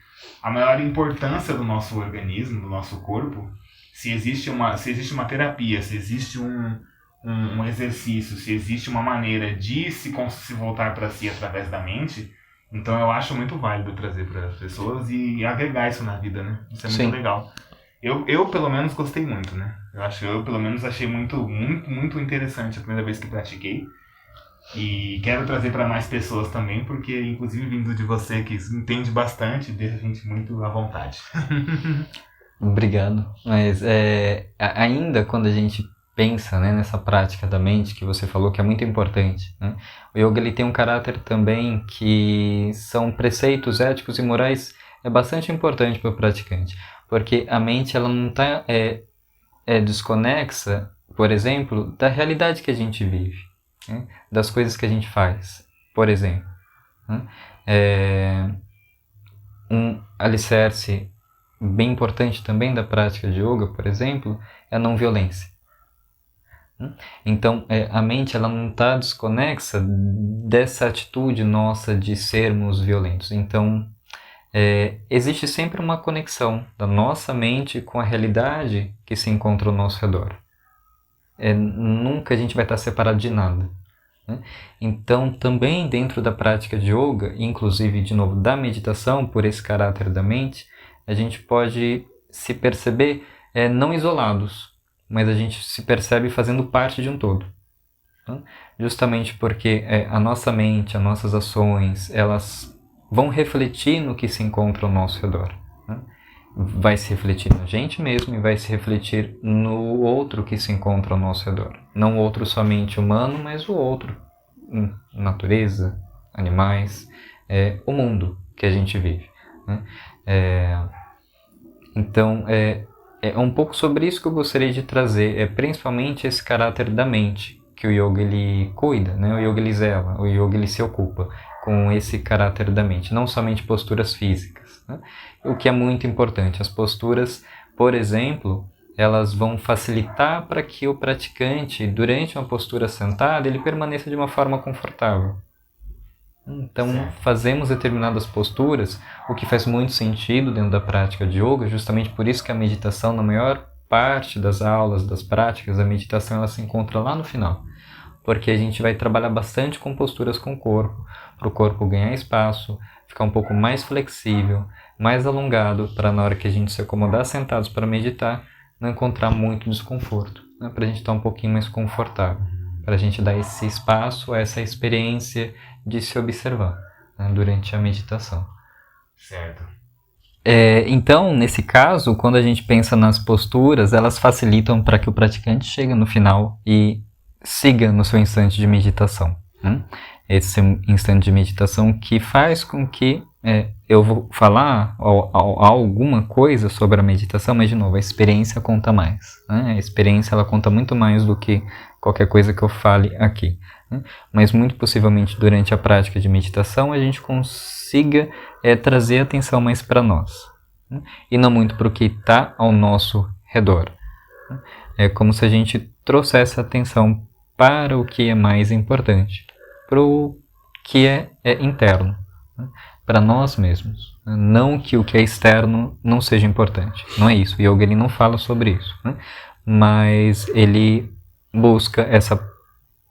a maior importância do nosso organismo, do nosso corpo, se existe uma terapia, se existe um exercício, se existe uma maneira de se voltar para si através da mente, então eu acho muito válido trazer para as pessoas e agregar isso na vida, né? Isso é muito Sim. legal. Eu pelo menos gostei muito, né? Eu pelo menos achei muito interessante a primeira vez que pratiquei. E quero trazer para mais pessoas também, porque inclusive vindo de você que entende bastante, deixa a gente muito à vontade. Obrigado. Mas ainda quando a gente pensa, né, nessa prática da mente que você falou que é muito importante, né? O yoga ele tem um caráter também que são preceitos éticos e morais bastante importante para o praticante, porque a mente ela não está desconexa, por exemplo, da realidade que a gente vive, né? Das coisas que a gente faz, por exemplo, né? Um alicerce bem importante também da prática de yoga, por exemplo, é a não violência. Então, a mente ela não está desconexa dessa atitude nossa de sermos violentos. Então, existe sempre uma conexão da nossa mente com a realidade que se encontra ao nosso redor. Nunca a gente vai estar separado de nada, né? Então, também dentro da prática de yoga, inclusive, de novo, da meditação, por esse caráter da mente, a gente pode se perceber não isolados, mas a gente se percebe fazendo parte de um todo, né? Justamente porque a nossa mente, as nossas ações, elas vão refletir no que se encontra ao nosso redor, né? Vai se refletir na gente mesmo e vai se refletir no outro que se encontra ao nosso redor. Não o outro somente humano, mas o outro, natureza, animais, o mundo que a gente vive, né? Então, é um pouco sobre isso que eu gostaria de trazer, principalmente esse caráter da mente, que o yoga ele cuida, né? O yoga ele zela, o yoga ele se ocupa com esse caráter da mente, não somente posturas físicas, né? O que é muito importante, as posturas, por exemplo, elas vão facilitar para que o praticante, durante uma postura sentada, ele permaneça de uma forma confortável. Então, fazemos determinadas posturas, o que faz muito sentido dentro da prática de yoga, justamente por isso que a meditação, na maior parte das aulas, das práticas, a meditação ela se encontra lá no final. Porque a gente vai trabalhar bastante com posturas com o corpo, para o corpo ganhar espaço, ficar um pouco mais flexível, mais alongado, para na hora que a gente se acomodar sentados para meditar, não encontrar muito desconforto, né? Para a gente estar um pouquinho mais confortável, para a gente dar esse espaço, essa experiência de se observar, né, durante a meditação. Certo. Então, nesse caso, quando a gente pensa nas posturas, elas facilitam para que o praticante chegue no final e siga no seu instante de meditação, né? Esse instante de meditação que faz com que eu vou falar alguma coisa sobre a meditação, mas de novo, a experiência conta mais, né? A experiência ela conta muito mais do que qualquer coisa que eu fale aqui, né? Mas muito possivelmente durante a prática de meditação a gente consiga trazer a atenção mais para nós, né? E não muito para o que está ao nosso redor, né? É como se a gente trouxesse a atenção para o que é mais importante, para o que é interno, né? Para nós mesmos, né? Não que o que é externo não seja importante, não é isso, o yoga ele não fala sobre isso, né? Mas ele busca essa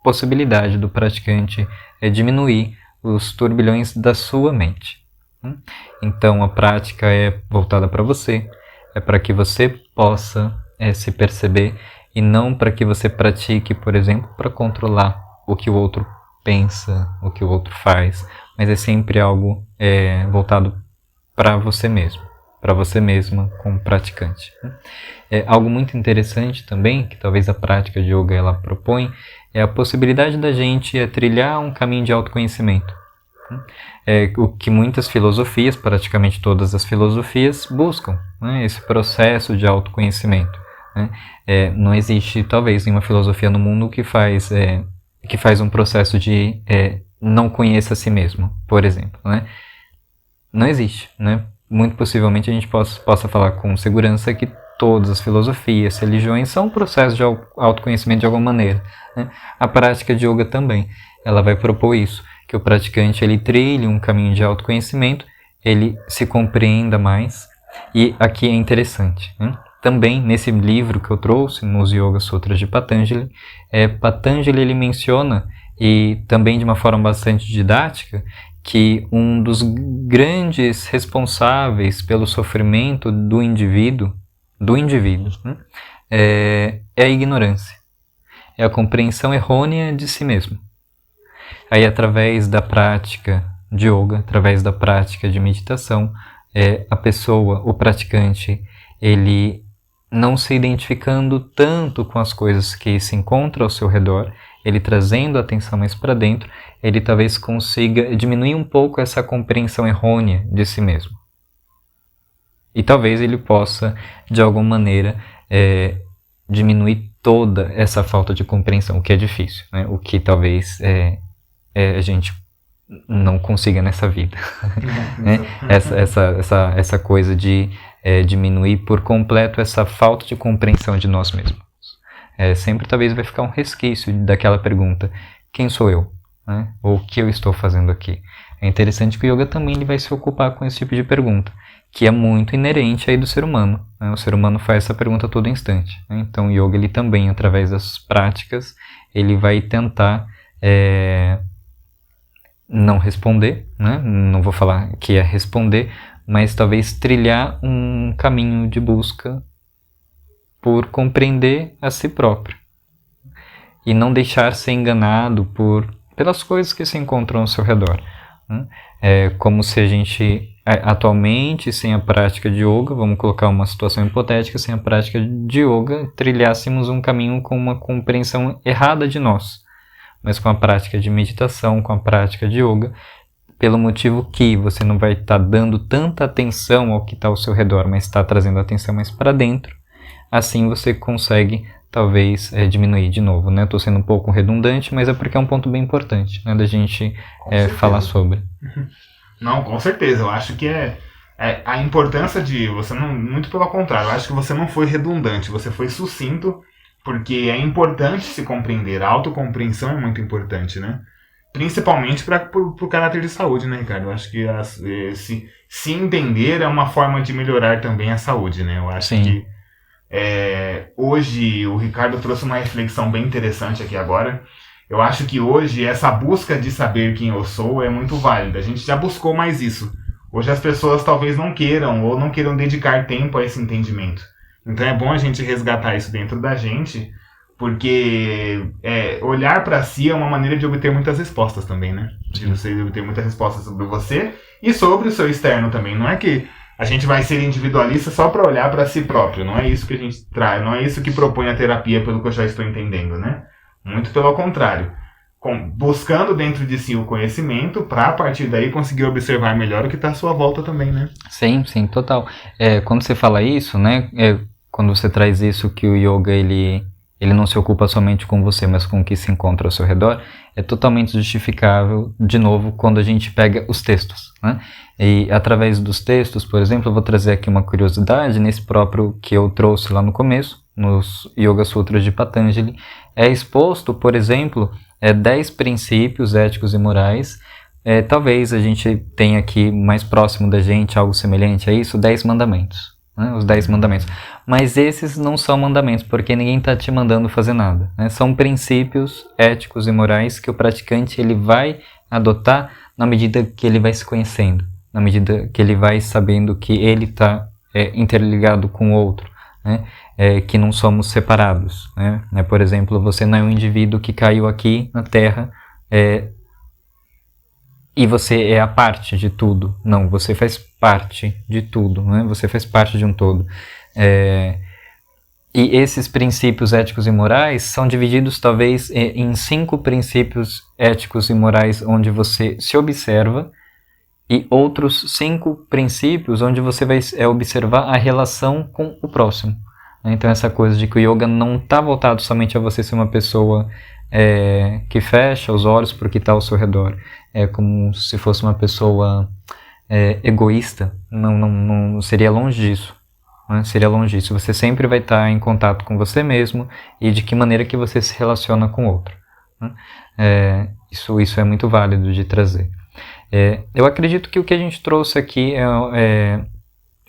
possibilidade do praticante diminuir os turbilhões da sua mente, né? Então a prática é voltada para você, é para que você possa se perceber e não para que você pratique, por exemplo, para controlar o que o outro pensa, o que o outro faz, mas é sempre algo voltado para você mesmo, para você mesma como praticante, né? Algo muito interessante também, que talvez a prática de yoga ela propõe, é a possibilidade da gente trilhar um caminho de autoconhecimento, né? O que muitas filosofias, praticamente todas as filosofias, buscam, né? Esse processo de autoconhecimento, né? Não existe, talvez, nenhuma filosofia no mundo que faz um processo de não conheça a si mesmo, por exemplo, né? Não existe, né? Muito possivelmente a gente possa falar com segurança que todas as filosofias, religiões são um processo de autoconhecimento de alguma maneira, né? A prática de yoga também, ela vai propor isso, que o praticante ele trilhe um caminho de autoconhecimento, ele se compreenda mais. E aqui é interessante, né? Também nesse livro que eu trouxe, nos Yoga Sutras de Patanjali, Patanjali ele menciona, e também de uma forma bastante didática, que um dos grandes responsáveis pelo sofrimento do indivíduo, né, é a ignorância, é a compreensão errônea de si mesmo. Aí, através da prática de yoga, através da prática de meditação, a pessoa, o praticante, ele não se identificando tanto com as coisas que se encontram ao seu redor, ele trazendo a atenção mais para dentro, ele talvez consiga diminuir um pouco essa compreensão errônea de si mesmo. E talvez ele possa, de alguma maneira, diminuir toda essa falta de compreensão, o que é difícil, né? O que talvez a gente não consiga nessa vida. Né? Essa coisa de diminuir por completo essa falta de compreensão de nós mesmos. Sempre talvez vai ficar um resquício daquela pergunta, quem sou eu? Né? Ou o que eu estou fazendo aqui? É interessante que o yoga também ele vai se ocupar com esse tipo de pergunta, que é muito inerente aí do ser humano, né? O ser humano faz essa pergunta a todo instante, né? Então o yoga ele também, através das práticas, ele vai tentar não responder, né? Não vou falar que é responder, mas talvez trilhar um caminho de busca por compreender a si próprio e não deixar ser enganado pelas coisas que se encontram ao seu redor, né? É como se a gente atualmente, sem a prática de yoga, vamos colocar uma situação hipotética, sem a prática de yoga, trilhássemos um caminho com uma compreensão errada de nós. Mas com a prática de meditação, com a prática de yoga, pelo motivo que você não vai estar dando tanta atenção ao que está ao seu redor, mas está trazendo a atenção mais para dentro, assim você consegue, talvez, diminuir de novo, né? Estou sendo um pouco redundante, mas é porque é um ponto bem importante, né, da gente falar sobre. Não, com certeza. Eu acho que a importância de você não... Muito pelo contrário, eu acho que você não foi redundante, você foi sucinto, porque é importante se compreender. A autocompreensão é muito importante, né? Principalmente para o caráter de saúde, né, Ricardo? Eu acho que se entender é uma forma de melhorar também a saúde, né? Eu acho que hoje o Ricardo trouxe uma reflexão bem interessante aqui agora. Eu acho que hoje essa busca de saber quem eu sou é muito válida. A gente já buscou mais isso. Hoje as pessoas talvez não queiram ou não queiram dedicar tempo a esse entendimento. Então é bom a gente resgatar isso dentro da gente, porque olhar para si é uma maneira de obter muitas respostas também, né? De você obter muitas respostas sobre você e sobre o seu externo também. Não é que a gente vai ser individualista só para olhar para si próprio. Não é isso que a gente traz, não é isso que propõe a terapia, pelo que eu já estou entendendo, né? Muito pelo contrário. Buscando dentro de si o conhecimento para a partir daí conseguir observar melhor o que está à sua volta também, né? Sim, total. Quando você fala isso, né? Quando você traz isso que o yoga ele não se ocupa somente com você, mas com o que se encontra ao seu redor, é totalmente justificável, de novo, quando a gente pega os textos, né? E através dos textos, por exemplo, eu vou trazer aqui uma curiosidade, nesse próprio que eu trouxe lá no começo, nos Yoga Sutras de Patanjali, é exposto, por exemplo, 10 princípios éticos e morais. Talvez a gente tenha aqui mais próximo da gente algo semelhante a isso, 10 mandamentos. Né, os 10 mandamentos. Mas esses não são mandamentos, porque ninguém está te mandando fazer nada, né? São princípios éticos e morais que o praticante ele vai adotar na medida que ele vai se conhecendo, na medida que ele vai sabendo que ele está interligado com o outro, né? Que não somos separados, né? Por exemplo, você não é um indivíduo que caiu aqui na Terra e você é a parte de tudo. Não, você faz parte de tudo, né? Você faz parte de um todo. E esses princípios éticos e morais são divididos talvez em 5 princípios éticos e morais onde você se observa e outros 5 princípios onde você vai observar a relação com o próximo. Então essa coisa de que o yoga não está voltado somente a você ser uma pessoa que fecha os olhos para o que está ao seu redor. É como se fosse uma pessoa egoísta. Não seria longe disso. Né? Seria longe disso. Você sempre vai estar em contato com você mesmo e de que maneira que você se relaciona com o outro. Né? Isso é muito válido de trazer. Eu acredito que o que a gente trouxe aqui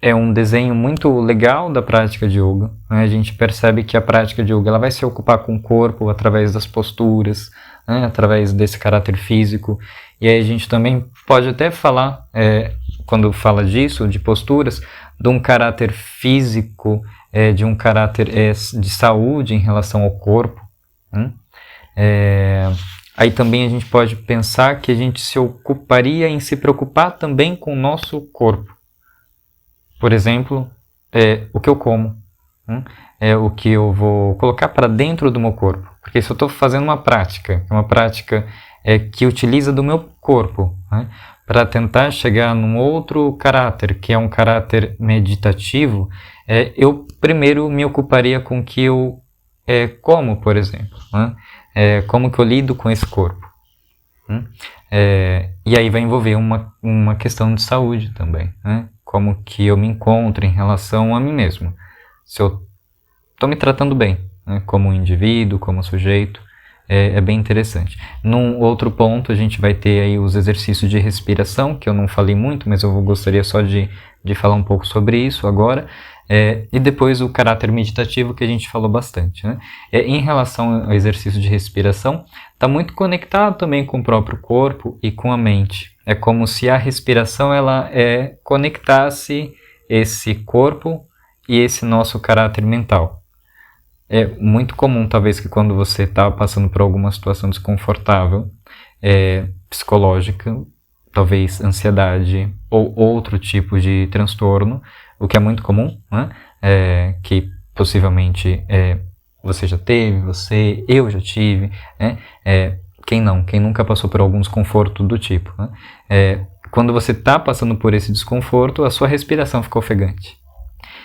é um desenho muito legal da prática de yoga. Né? A gente percebe que a prática de yoga ela vai se ocupar com o corpo através das posturas, né? Através desse caráter físico. E aí a gente também pode até falar, quando fala disso, de posturas, de um caráter físico, de um caráter de saúde em relação ao corpo. Né? Aí também a gente pode pensar que a gente se ocuparia em se preocupar também com o nosso corpo. Por exemplo, o que eu como, o que eu vou colocar para dentro do meu corpo. Porque se eu estou fazendo uma prática que utiliza do meu corpo, né, para tentar chegar num outro caráter, que é um caráter meditativo, eu primeiro me ocuparia com o que eu como, por exemplo. Né, como que eu lido com esse corpo. E aí vai envolver uma questão de saúde também, né? Como que eu me encontro em relação a mim mesmo. Se eu estou me tratando bem, né? Como indivíduo, como sujeito, é bem interessante. Num outro ponto, a gente vai ter aí os exercícios de respiração, que eu não falei muito, mas eu gostaria só de falar um pouco sobre isso agora. E depois o caráter meditativo, que a gente falou bastante. Né? Em relação ao exercício de respiração, está muito conectado também com o próprio corpo e com a mente. É como se a respiração ela conectasse esse corpo e esse nosso caráter mental. É muito comum, talvez, que quando você está passando por alguma situação desconfortável, psicológica, talvez ansiedade ou outro tipo de transtorno, o que é muito comum, né? Que possivelmente você já teve, eu já tive, né? Quem nunca passou por algum desconforto do tipo, né? Quando você está passando por esse desconforto, a sua respiração fica ofegante.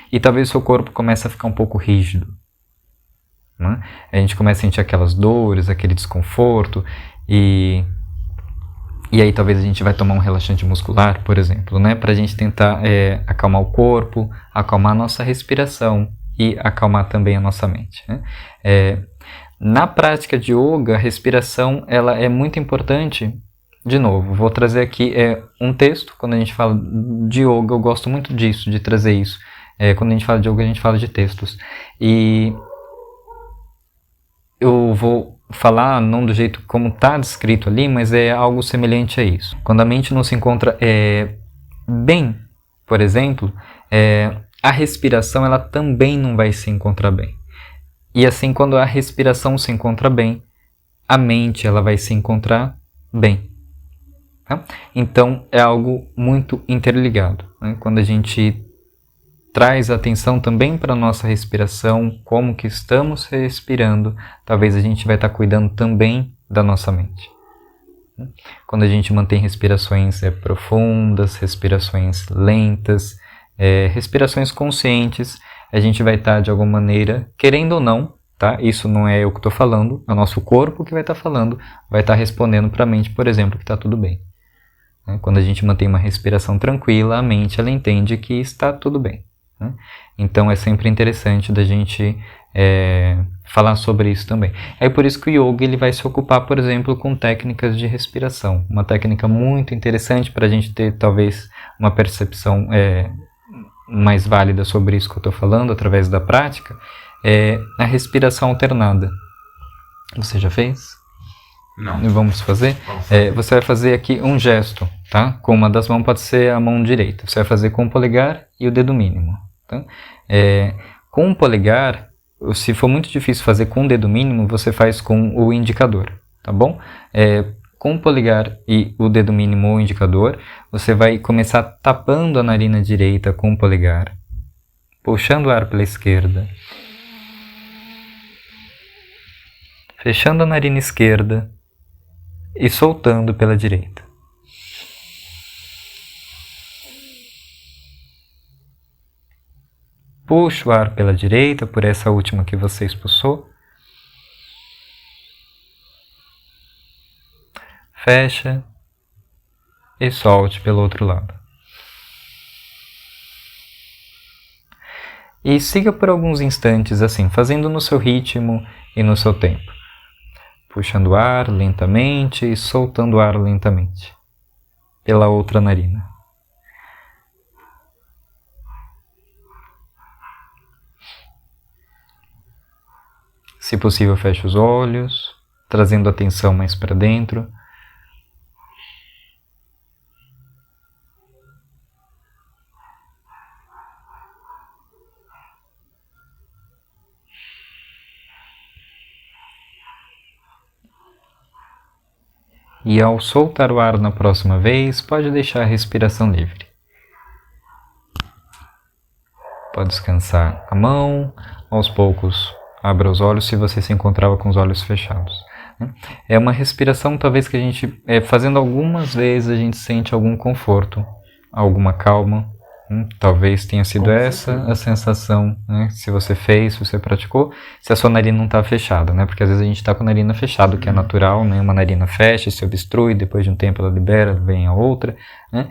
E talvez o seu corpo comece a ficar um pouco rígido. Né? A gente começa a sentir aquelas dores, aquele desconforto, e aí talvez a gente vai tomar um relaxante muscular, por exemplo, né? Para a gente tentar acalmar o corpo, acalmar a nossa respiração e acalmar também a nossa mente. Né? Na prática de yoga, a respiração ela é muito importante. De novo, vou trazer aqui um texto. Quando a gente fala de yoga, eu gosto muito disso, de trazer isso. Quando a gente fala de yoga, a gente fala de textos. E eu vou falar não do jeito como está descrito ali, mas é algo semelhante a isso. Quando a mente não se encontra bem, por exemplo, a respiração ela também não vai se encontrar bem. E assim, quando a respiração se encontra bem, a mente ela vai se encontrar bem. Tá? Então, é algo muito interligado. Né? Quando a gente traz atenção também para a nossa respiração, como que estamos respirando, talvez a gente vai estar cuidando também da nossa mente. Quando a gente mantém respirações profundas, respirações lentas, respirações conscientes, a gente vai estar de alguma maneira, querendo ou não, tá? Isso não é eu que estou falando, é o nosso corpo que vai estar falando, vai estar respondendo para a mente, por exemplo, que está tudo bem. Quando a gente mantém uma respiração tranquila, a mente ela entende que está tudo bem. Então é sempre interessante da gente falar sobre isso também. É por isso que o yoga ele vai se ocupar, por exemplo, com técnicas de respiração. Uma técnica muito interessante para a gente ter talvez uma percepção mais válida sobre isso que eu estou falando através da prática, é a respiração alternada. Você já fez? Não. Vamos fazer? Você vai fazer aqui um gesto, tá? Com uma das mãos pode ser a mão direita. Você vai fazer com o polegar e o dedo mínimo. Tá? Com o polegar, se for muito difícil fazer com o dedo mínimo, você faz com o indicador, tá bom? Com o polegar e o dedo mínimo ou indicador, você vai começar tapando a narina direita com o polegar, puxando o ar pela esquerda, fechando a narina esquerda e soltando pela direita. puxa o ar pela direita, por essa última que você expulsou. Fecha e solte pelo outro lado. E siga por alguns instantes assim, fazendo no seu ritmo e no seu tempo. Puxando o ar lentamente e soltando o ar lentamente pela outra narina. Se possível, feche os olhos, trazendo a atenção mais para dentro. E ao soltar o ar na próxima vez, pode deixar a respiração livre. Pode descansar a mão, aos poucos abra os olhos se você se encontrava com os olhos fechados. É uma respiração talvez que a gente, fazendo algumas vezes, a gente sente algum conforto, alguma calma. Talvez tenha sido essa a sensação, né? Se você fez, se você praticou, se a sua narina não está fechada, né? Porque às vezes a gente está com a narina fechada, o que é natural, né? Uma narina fecha, se obstrui, depois de um tempo ela libera, vem a outra, né?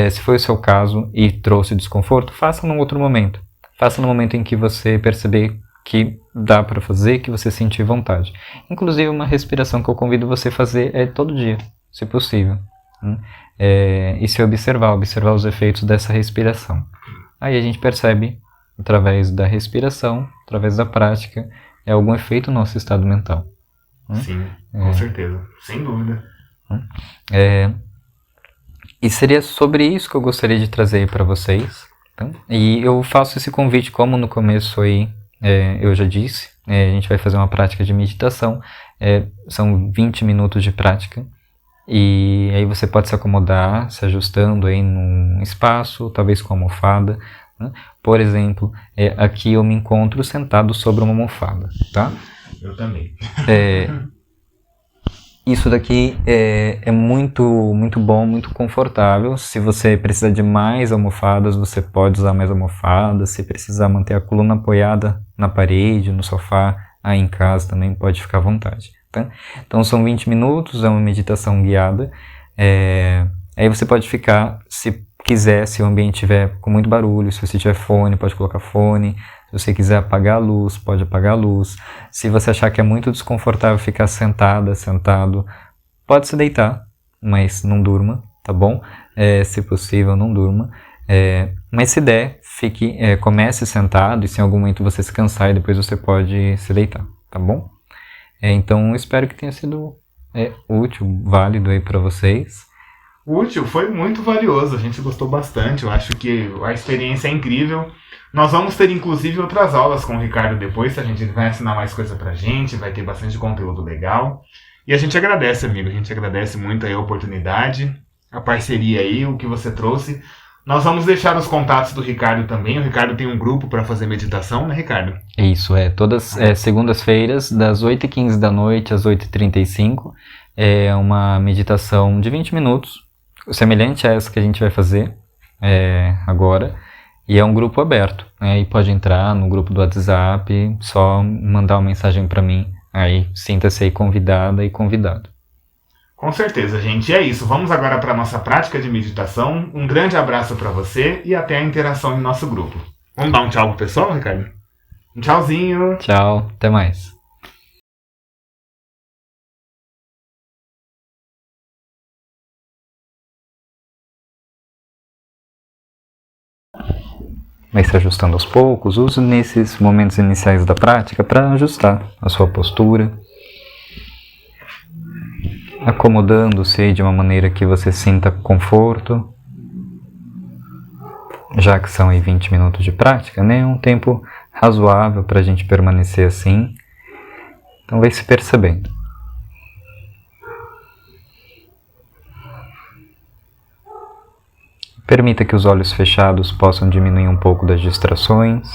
Se foi o seu caso e trouxe desconforto, faça num outro momento. Faça no momento em que você perceber que dá para fazer, que você sentir vontade. Inclusive uma respiração que eu convido você a fazer é todo dia, se possível. E se observar os efeitos dessa respiração. Aí a gente percebe, através da respiração, através da prática, algum efeito no nosso estado mental. Sim, com certeza, sem dúvida. E seria sobre isso que eu gostaria de trazer para vocês. Tá? E eu faço esse convite, como no começo aí eu já disse, a gente vai fazer uma prática de meditação, são 20 minutos de prática. E aí você pode se acomodar, se ajustando aí num espaço, talvez com a almofada, né? Por exemplo, aqui eu me encontro sentado sobre uma almofada, tá? Eu também. Isso daqui é muito, muito bom, muito confortável. Se você precisar de mais almofadas, você pode usar mais almofadas. Se precisar manter a coluna apoiada na parede, no sofá, aí em casa também pode ficar à vontade. Tá? Então são 20 minutos, é uma meditação guiada. Aí você pode ficar, se quiser, se o ambiente estiver com muito barulho, se você tiver fone, pode colocar fone. Se você quiser apagar a luz, pode apagar a luz. Se você achar que é muito desconfortável ficar sentado, pode se deitar, mas não durma, tá bom? Se possível, não durma. Mas se der, comece sentado e se em algum momento você se cansar, e depois você pode se deitar, tá bom? Então, espero que tenha sido útil, válido aí para vocês. Útil, foi muito valioso, a gente gostou bastante, eu acho que a experiência é incrível. Nós vamos ter inclusive outras aulas com o Ricardo depois, a gente vai ensinar mais coisa pra gente, vai ter bastante conteúdo legal. E a gente agradece, amigo, a gente agradece muito aí a oportunidade, a parceria aí, o que você trouxe. Nós vamos deixar os contatos do Ricardo também, o Ricardo tem um grupo para fazer meditação, né, Ricardo? Isso, todas segundas-feiras, das 8h15 da noite às 8h35, é uma meditação de 20 minutos, semelhante a essa que a gente vai fazer agora, e é um grupo aberto, e pode entrar no grupo do WhatsApp, só mandar uma mensagem para mim, aí sinta-se aí convidada e convidado. Com certeza, gente. E é isso. Vamos agora para a nossa prática de meditação. Um grande abraço para você e até a interação em nosso grupo. Vamos dar um tchau pro pessoal, Ricardo? Um tchauzinho. Tchau, até mais. Vai se ajustando aos poucos. Use nesses momentos iniciais da prática para ajustar a sua postura. Acomodando-se de uma maneira que você sinta conforto. Já que são aí 20 minutos de prática, né? É um tempo razoável para a gente permanecer assim. Então vai se percebendo. Permita que os olhos fechados possam diminuir um pouco das distrações.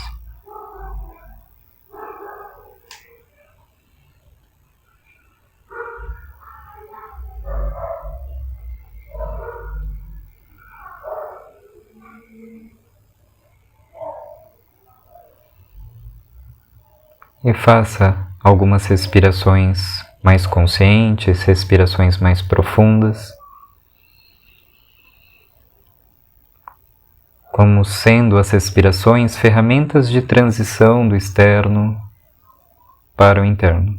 E faça algumas respirações mais conscientes, respirações mais profundas, como sendo as respirações ferramentas de transição do externo para o interno.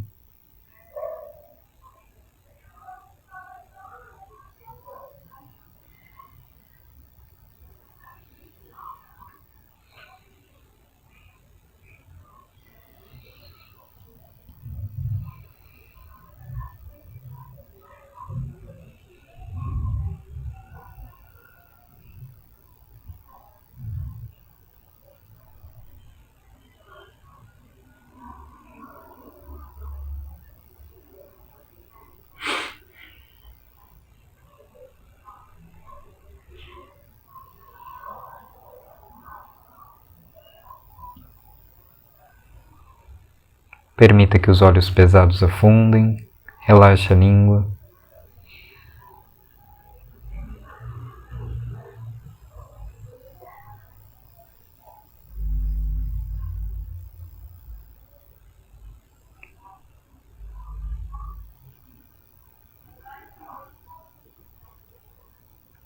Permita que os olhos pesados afundem, relaxe a língua.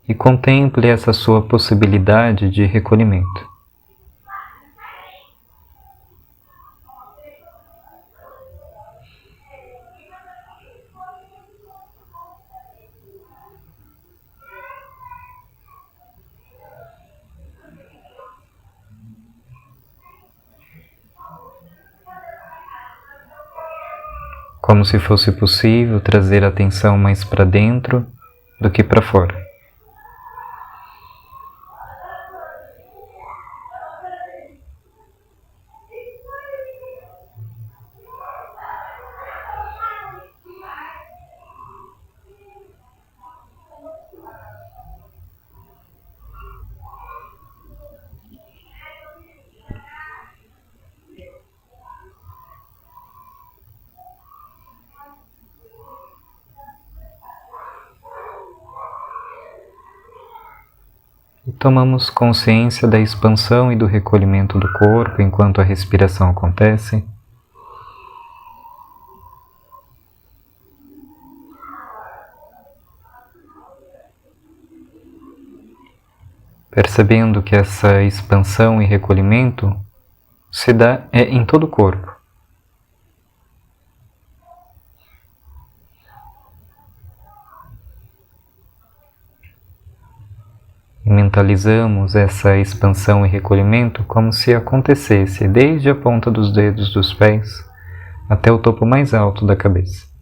E contemple essa sua possibilidade de recolhimento. Como se fosse possível trazer a atenção mais para dentro do que para fora. E tomamos consciência da expansão e do recolhimento do corpo enquanto a respiração acontece. Percebendo que essa expansão e recolhimento se dá em todo o corpo. E mentalizamos essa expansão e recolhimento como se acontecesse desde a ponta dos dedos dos pés até o topo mais alto da cabeça.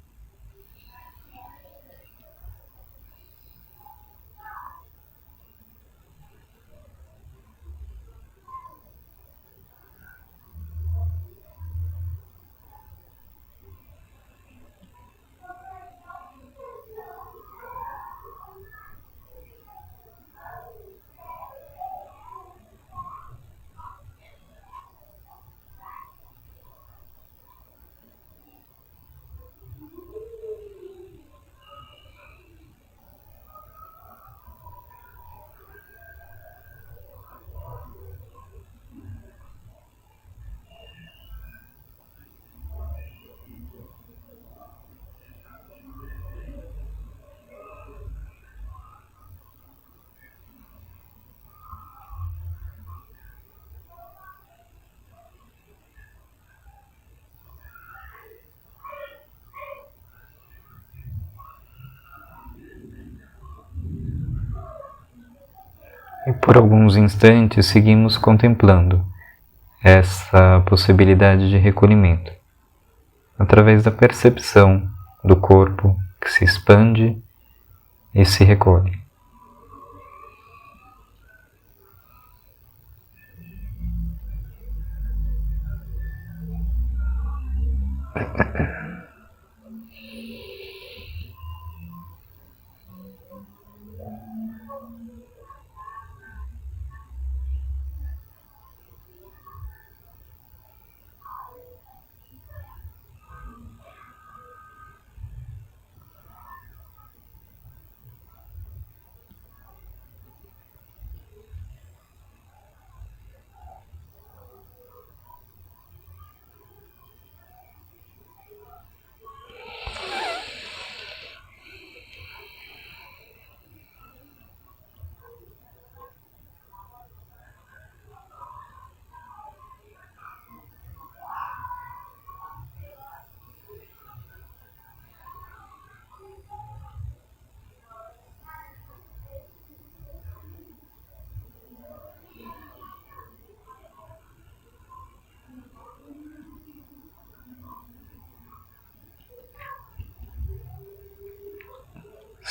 E por alguns instantes seguimos contemplando essa possibilidade de recolhimento, através da percepção do corpo que se expande e se recolhe.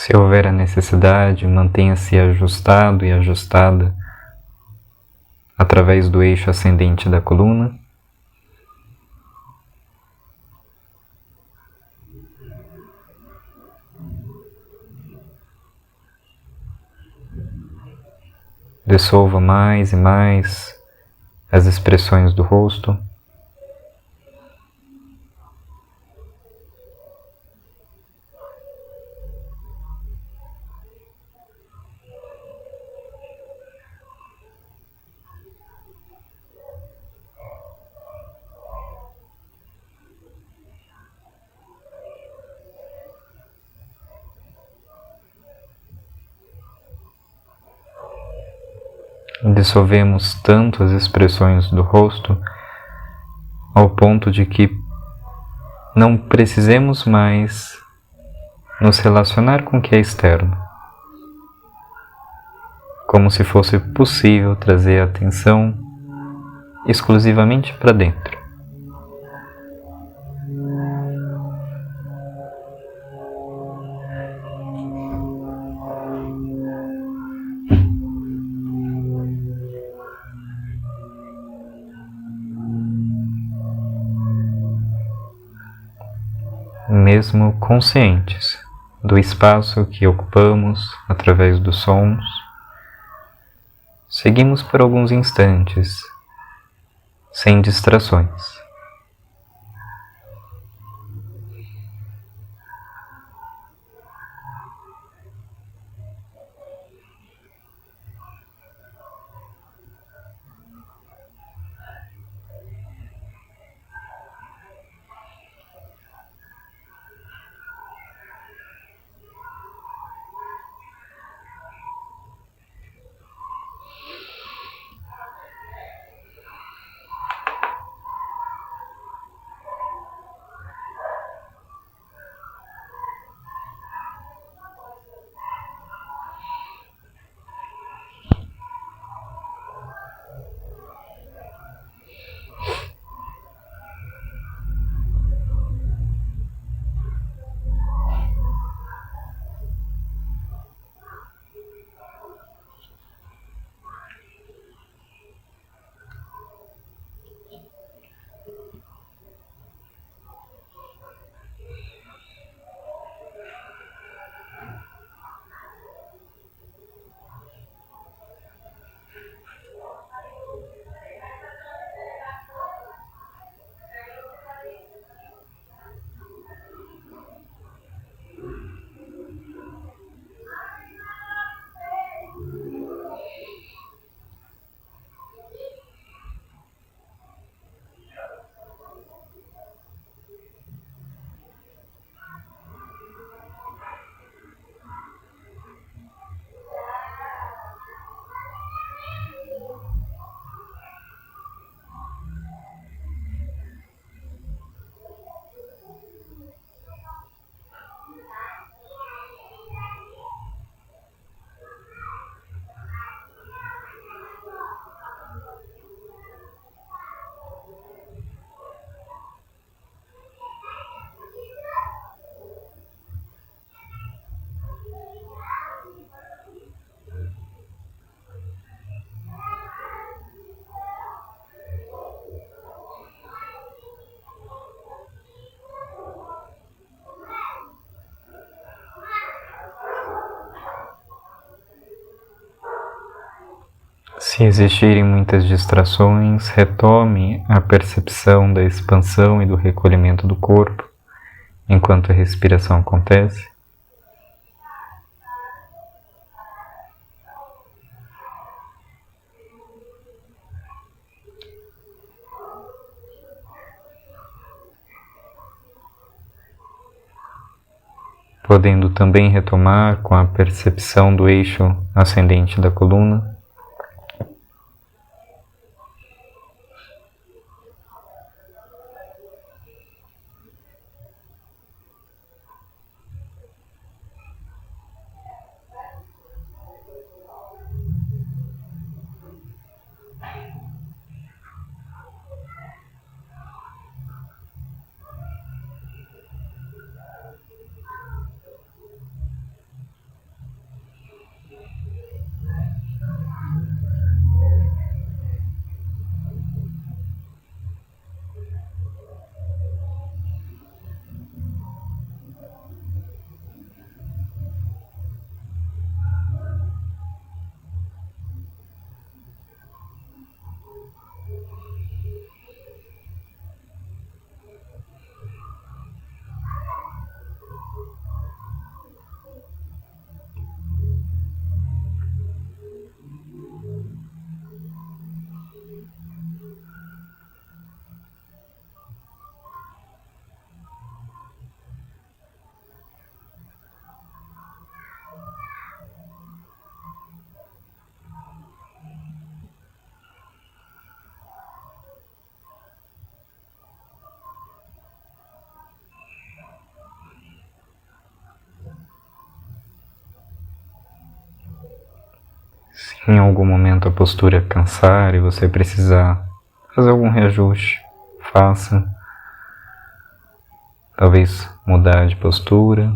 Se houver a necessidade, mantenha-se ajustado e ajustada através do eixo ascendente da coluna. Dissolva mais e mais as expressões do rosto. Dissolvemos tanto as expressões do rosto ao ponto de que não precisemos mais nos relacionar com o que é externo, como se fosse possível trazer a atenção exclusivamente para dentro. Mesmo conscientes do espaço que ocupamos através dos sons, seguimos por alguns instantes, sem distrações. Se existirem muitas distrações, retome a percepção da expansão e do recolhimento do corpo enquanto a respiração acontece. Podendo também retomar com a percepção do eixo ascendente da coluna. em algum momento a postura cansar e você precisar fazer algum reajuste, faça. Talvez mudar de postura,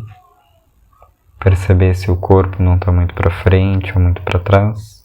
perceber se o corpo não está muito para frente ou muito para trás.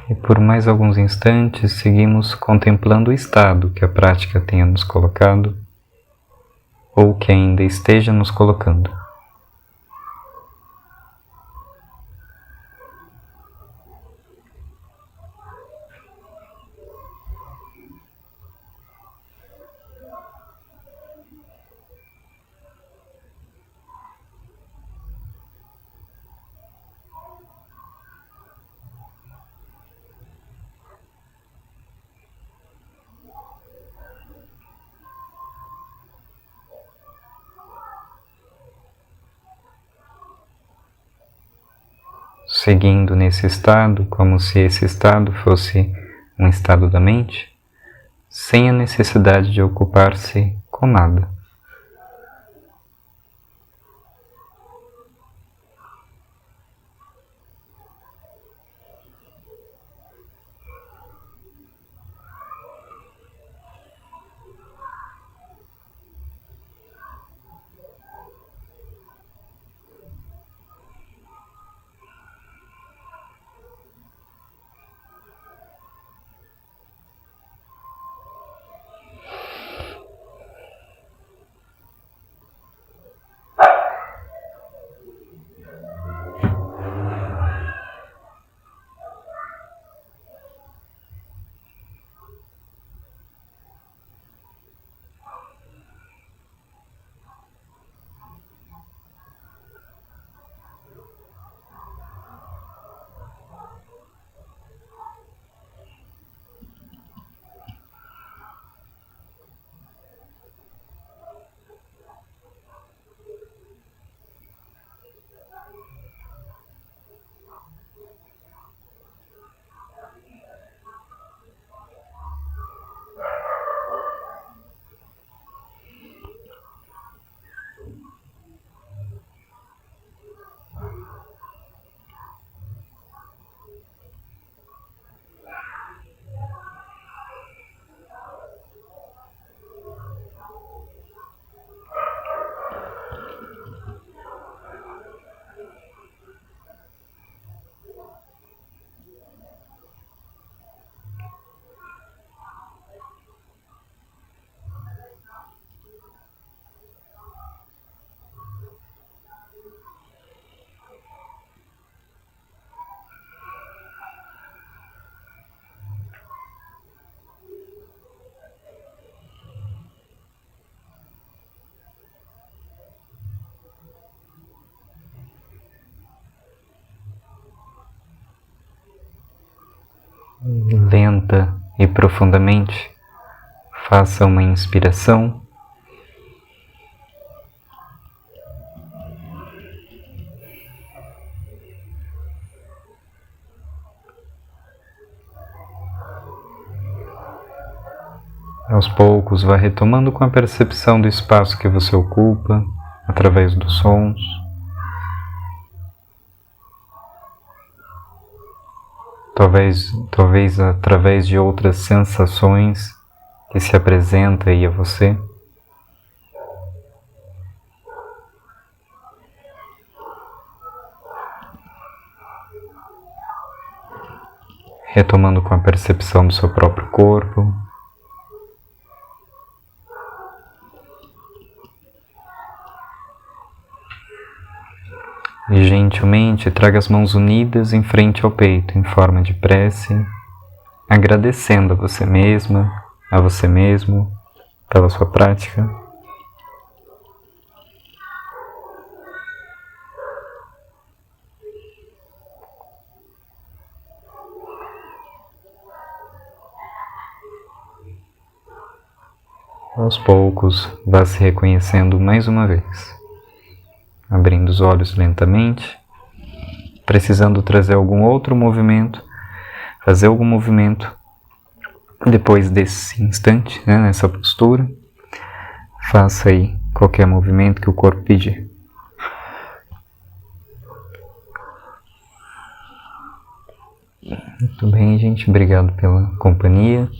E por mais alguns instantes seguimos contemplando o estado que a prática tenha nos colocado ou que ainda esteja nos colocando. Seguindo nesse estado, como se esse estado fosse um estado da mente, sem a necessidade de ocupar-se com nada. Lenta e profundamente, faça uma inspiração aos poucos, vá retomando com a percepção do espaço que você ocupa através dos sons. Talvez através de outras sensações que se apresentam aí a você. Retomando com a percepção do seu próprio corpo. E gentilmente traga as mãos unidas em frente ao peito, em forma de prece, agradecendo a você mesma, a você mesmo, pela sua prática. Aos poucos, vá se reconhecendo mais uma vez, abrindo os olhos lentamente, precisando trazer algum outro movimento, fazer algum movimento depois desse instante, nessa postura. Faça aí qualquer movimento que o corpo pedir. Muito bem, gente. Obrigado pela companhia.